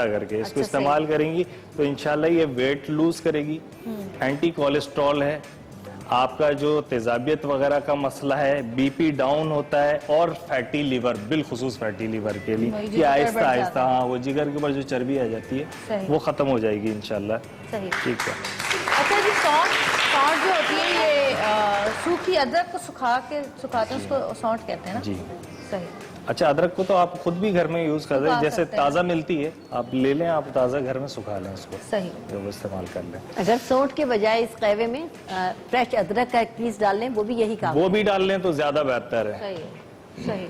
करके इसको इस्तेमाल करेंगी तो इंशाल्लाह ये वेट लूज करेगी। एंटी कोलेस्ट्रॉल है, आपका जो तेजाबियत वगैरह का मसला है, बीपी डाउन होता है, और फैटी लीवर, बिलखुसूस फैटी लीवर के लिए कि आहिस्ता आहिस्ता, हाँ, वो जिगर के ऊपर जो चर्बी आ जाती है वो खत्म हो जाएगी इंशाल्लाह। ठीक है। अच्छा जी, सौंठ जो होती है ये सूखी अदरक को सुखाते हैं, उसको सौंठ कहते हैं ना? जी। सही। अच्छा, अदरक को तो आप खुद भी घर में यूज कर सकते हैं, जैसे ताज़ा मिलती है आप ले लें, आप ताज़ा घर में सुखा लें उसको। सही। जो वो इस्तेमाल कर लें। अगर सौंठ के बजाय इस कहवे में फ्रेश अदरक का एक पीस डाल लें, वो भी यही काम, वो भी डाल लें तो ज्यादा बेहतर है। सही।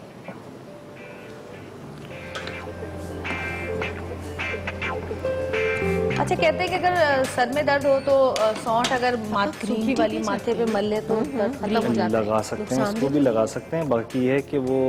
अच्छा, कहते हैं कि अगर सर में दर्द हो तो सौंठ अगर सूखी वाली माथे पे मल ले तो दर्द खत्म हो जाता है। लगा सकते हैं, इसको भी लगा सकते हैं। बाकी ये है कि वो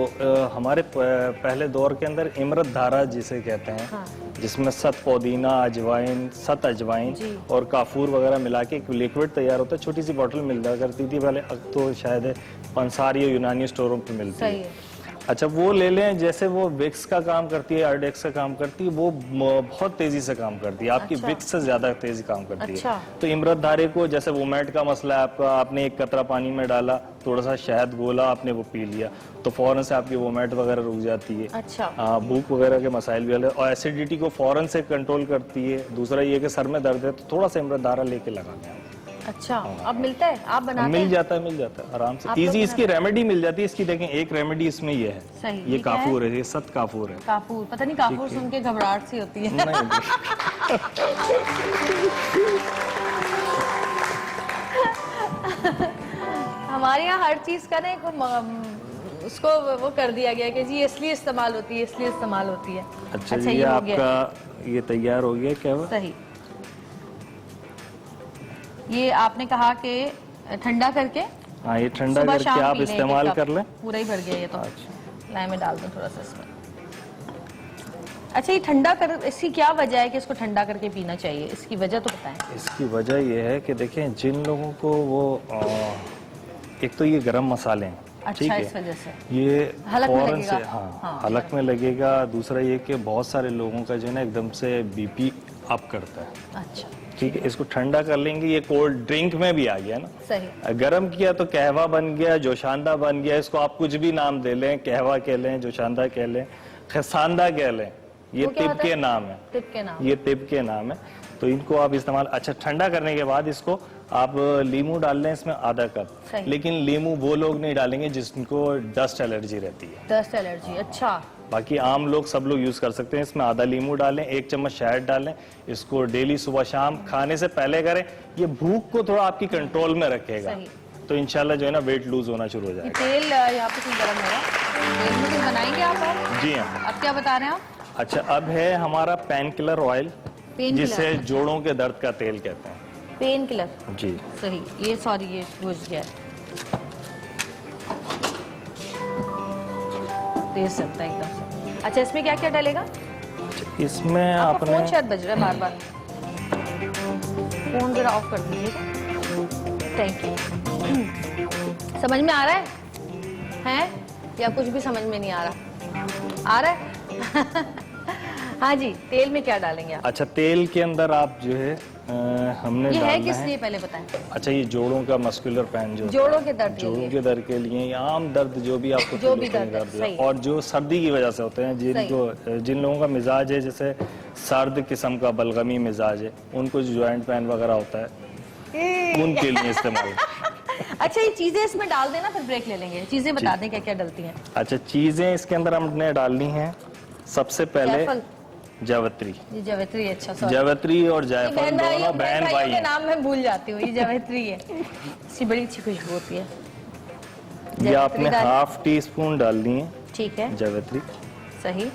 हमारे पहले दौर के अंदर इमरत धारा जिसे कहते हैं, जिसमें सत पुदीना, अजवाइन, सत अजवाइन और काफूर वगैरह मिला के एक लिक्विड तैयार होता है। छोटी सी बोतल मिल जाया करती थी पहले, अब तो शायद पंसार या यूनानी स्टोरों पे मिलती है। अच्छा, वो ले लें। जैसे वो विक्स का काम करती है, आरडेक्स का काम करती है, वो बहुत तेजी से काम करती है, आपकी विक्स से ज्यादा तेजी काम करती है। तो इमरत धारे को, जैसे वोमेट का मसला है आपका, आपने एक कतरा पानी में डाला, थोड़ा सा शहद घोला, आपने वो पी लिया, तो फौरन से आपकी वोमेट वगैरह रुक जाती है। अच्छा। भूख वगैरह के मसाइल भी हल है और एसिडिटी को फौरन से कंट्रोल करती है। दूसरा ये कि सर में दर्द है तो थोड़ा सा इमरत धारा लेके लगाते हैं। अच्छा, अब मिलता है, आप बनाते मिल जाता है आराम से, इजी। इसकी रेमेडी मिल जाती है। इसकी देखें, एक रेमेडी इसमें ये है, सही, ये काफूर है, ये सत काफूर है। काफूर, पता नहीं काफूर सुन के घबराहट सी होती है। हमारे यहाँ हर चीज का ना उसको वो कर दिया गया कि जी इसलिए इस्तेमाल होती है, इसलिए इस्तेमाल होती है। अच्छा, ये आपका ये तैयार हो गया क्या? सही। ये आपने कहा कि ठंडा करके, हाँ, ये ठंडा करके आप इस्तेमाल कर लें। पूरा ही भर गया ये तो। लाइन में डाल दूं थोड़ा सा इसमें। अच्छा, ये ठंडा कर, इसकी क्या वजह है कि इसको ठंडा करके पीना चाहिए? इसकी वजह तो बताएं। इसकी वजह ये है कि देखें, जिन लोगों को वो एक तो ये गरम मसाले हैं, अच्छा, इस वजह से ये फौरन से हाँ, हलक में लगेगा। दूसरा ये कि बहुत सारे लोगों का जो है ना एकदम से बीपी अप करता है। अच्छा, ठीक है, इसको ठंडा कर लेंगे। ये कोल्ड ड्रिंक में भी आ गया ना। सही। गरम किया तो कहवा बन गया, जोशांदा बन गया। इसको आप कुछ भी नाम दे लें, कहवा कह लें, जोशांदा कह लें, खसांदा कह लें, ये तिब के नाम है। तिब के नाम, ये तिब के नाम है। तो इनको आप इस्तेमाल, अच्छा, ठंडा करने के बाद इसको आप लीमू डाल लें इसमें आधा कप। लेकिन लीमू वो लोग नहीं डालेंगे जिनको डस्ट एलर्जी रहती है। डस्ट एलर्जी, अच्छा। बाकी आम लोग, सब लोग यूज कर सकते हैं। इसमें आधा लीमू डालें, 1 चम्मच शहद डालें। इसको डेली सुबह शाम खाने से पहले करें। ये भूख को थोड़ा आपकी कंट्रोल में रखेगा, तो इंशाल्लाह जो है ना वेट लूज होना शुरू हो जाएगा। तेल यहाँ पे गर्म है, तेल में कुछ बनाएंगे आप? जी हाँ। अब क्या बता रहे हैं आप? अच्छा, अब है हमारा पेन किलर ऑयल, जिसे जोड़ों के दर्द का तेल कहते हैं। पेन किलर, जी सही। ये सॉरी, ये घुस गया, तेज सकता है एकदम से। अच्छा, इसमें क्या क्या डालेगा? इसमें आपने, फोन शायद बज रहा है बार बार, फोन जरा ऑफ कर दीजिएगा। Thank you. समझ में आ रहा है या कुछ भी समझ में नहीं आ रहा? आ रहा है। हाँ जी, तेल में क्या डालेंगे आप? अच्छा, तेल के अंदर आप जो है हमने ये डालना है किस लिए पहले बताएं। अच्छा, ये जोड़ों का मस्कुलर पेन, जो जोड़ों के दर्द, जोड़ों के दर्द के लिए, आम दर्द जो भी आपको जो भी दर्द है, और जो सर्दी की वजह से होते हैं, जिन लोगों का मिजाज है जैसे सर्द किस्म का बलगमी मिजाज है, उनको जो ज्वाइंट पेन वगैरह होता है, उनके लिए इस्तेमाल। अच्छा, ये चीजें इसमें डाल देना, फिर ब्रेक ले लेंगे। चीजें बता दें क्या क्या डलती हैं। अच्छा, चीजें इसके अंदर हमने डालनी है। सबसे पहले जावित्री। ये जावित्री, अच्छा, सॉरी। जावित्री और जायफल दोनों बहन भाई के नाम मैं भूल जाती हूँ। ये जावित्री है, इसकी बड़ी अच्छी खुशबू होती है। ये आपने ½ टीस्पून डालनी है। ठीक है, जावित्री, सही।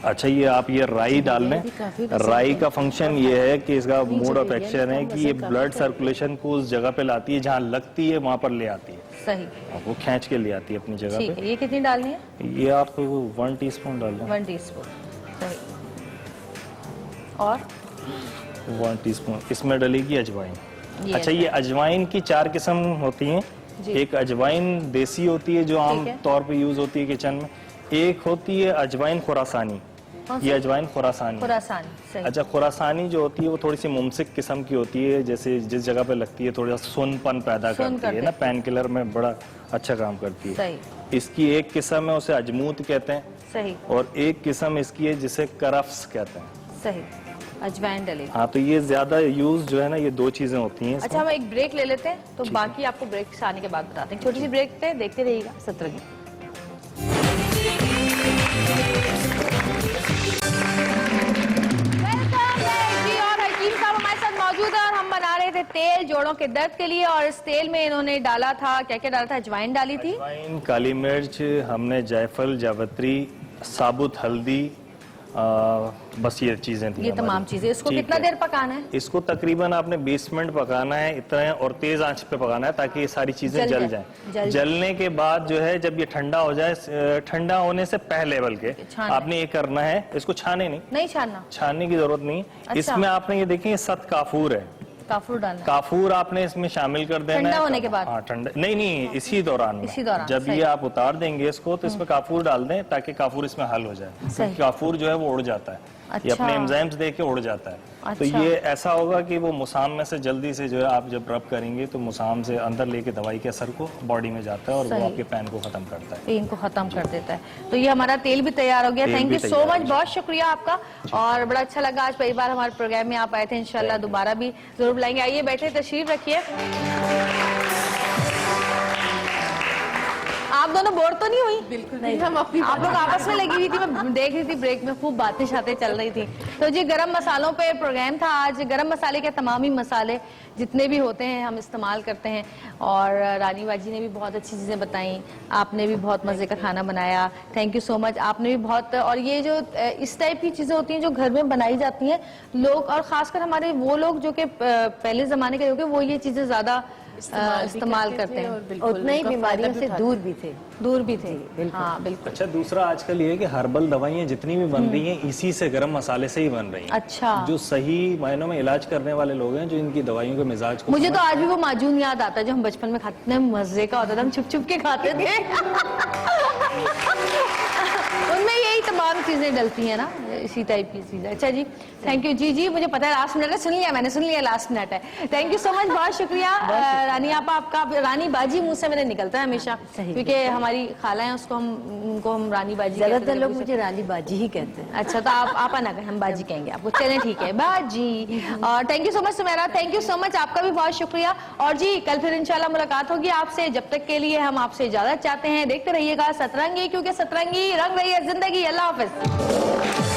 अच्छा, ये आप ये राई डाल लें। राई का फंक्शन ये है कि इसका मोड ऑफ एक्शन है कि ये ब्लड सर्कुलेशन को उस जगह पे लाती है जहाँ लगती है, वहाँ पर ले आती है। सही। वो खींच के ले आती है अपनी जगह पे। ये कितनी डालनी है? ये आप 1 टीस्पून डाल लें। 1 टीस्पून, सही। और 1 टीस्पून इसमें डलेगी अजवाइन। अच्छा, ये अजवाइन की 4 किस्म होती हैं। एक अजवाइन देसी होती है जो आम तौर पे यूज होती है किचन में। एक होती है अजवाइन खुरासानी। ये अजवाइन खुरासानी। सही। अच्छा, खुरासानी जो होती है वो थोड़ी सी मुमसिक किस्म की होती है, जैसे जिस जगह पे लगती है थोड़ा सुनपन पैदा करती है ना, पेन किलर में बड़ा अच्छा काम करती है। सही। इसकी एक किस्म है, उसे अजमूत कहते हैं। सही। और एक किस्म इसकी है जिसे करफ्स कहते हैं। सही। अजवाइन डलेगी। हाँ, तो ये ज्यादा यूज जो है ना, ये 2 चीजें होती हैं। अच्छा, हम एक ब्रेक ले लेते हैं, तो बाकी आपको ब्रेक से आने के बाद बताते हैं। छोटी सी ब्रेक पे देखते रहिएगा सत्र की। मौजूद है और हम बना रहे थे तेल जोड़ों के दर्द के लिए। और इस तेल में इन्होंने डाला था, क्या क्या डाला था? अजवाइन डाली थी, अजवाइन, काली मिर्च, हमने जायफल, जावित्री, साबुत हल्दी, बस ये चीजें थी ये तमाम हमारी। चीजें। इसको ठीक कितना है। देर पकाना है? इसको तकरीबन आपने 20 मिनट पकाना है इतना, और तेज आंच पे पकाना है ताकि ये सारी चीजें जल जल जाए, जाएं। जलने के बाद जो है जब ये ठंडा हो जाए, ठंडा होने से पहले बल्कि छानना आपने ये करना है, इसको छाने नहीं छानना, छानने की जरूरत नहीं। अच्छा। इसमें आपने ये देखिए सत काफूर है, काफूर डालना है। काफूर आपने इसमें शामिल कर देना ठंडा है। होने के बाद? हाँ ठंडा नहीं, इसी दौरान में। इसी दौरान, जब सही। ये आप उतार देंगे इसको तो इसमें काफूर डाल दें ताकि काफूर इसमें हल हो जाए, क्योंकि काफूर जो है वो उड़ जाता है, ये अच्छा। अपने एंजाइम्स दे के उड़ जाता है। तो अच्छा। ये ऐसा होगा कि वो मुसाम में से जल्दी से जो है आप जब रब करेंगे तो मुसाम से अंदर लेके दवाई के असर को बॉडी में जाता है और सही। वो आपके पैन को खत्म करता है। पेन को खत्म कर देता है। तो ये हमारा तेल भी तैयार हो गया। तेल थैंक भी यू सो तैयार मच, हो बहुत शुक्रिया आपका, और बड़ा अच्छा लगा आज पहली बार हमारे प्रोग्राम में आप आए थे। इंशाल्लाह दोबारा भी जरूर बुलाएंगे। आइए बैठे, तशरीफ रखिए। आप दोनों बोर तो नहीं हुई? बिल्कुल नहीं, हम अपनी आप लोग आपस में लगी हुई थी, मैं देख रही थी ब्रेक में, खूब बातें शातें चल रही थी। तो जी गरम मसालों पे प्रोग्राम था आज। गरम मसाले के तमाम ही मसाले जितने भी होते हैं हम इस्तेमाल करते हैं, और रानी बाजी ने भी बहुत अच्छी चीज़ें बताई, आपने भी बहुत मज़े का खाना बनाया, थैंक यू सो मच। आपने भी बहुत, और ये जो इस टाइप की चीज़ें होती हैं जो घर में बनाई जाती हैं लोग, और ख़ासकर हमारे वो लोग जो कि पहले ज़माने के लोग हैं, वो ये चीज़ें ज़्यादा इस्तेमाल करते हैं, उतना ही बीमारियों से दूर भी थे। हाँ बिल्कुल। अच्छा, दूसरा आजकल ये है कि हर्बल दवाइयाँ जितनी भी बन रही हैं इसी से गर्म मसाले से ही बन रही हैं। अच्छा। जो सही मायनों में इलाज करने वाले लोग हैं, जो इनकी दवाइयों के मिजाज को मुझे तो आज भी वो माजून याद आता है जो हम बचपन में खाते थे, मजे का होता था, हम छुप छुप के खाते थे। उनमें यही तमाम चीजें डलती हैं ना, इसी टाइप की चीजें। अच्छा जी, थैंक यू। जी जी, मुझे पता है लास्ट मिनट है, सुन लिया मैंने, सुन लिया लास्ट मिनट है। थैंक यू सो मच, बहुत शुक्रिया रानी आपका। रानी बाजी मुंह से मेरे निकलता है हमेशा, क्योंकि हमारी खाला है, उसको उनको हम रानी बाजी कहते ज्यादातर हैं। लोग मुझे रानी बाजी ही कहते हैं। अच्छा, तो आप ना कहें, हम बाजी कहेंगे आपको। चलें ठीक है, बाजी। और thank you so much Sumera, thank you so much, आपका भी बहुत शुक्रिया। और जी कल फिर इंशाल्लाह मुलाकात होगी आपसे। जब तक के लिए हम आपसे इजाजत चाहते हैं। देखते रहिएगा सतरंगी, क्योंकि सतरंगी रंग रही है जिंदगी। अल्लाह हाफिज।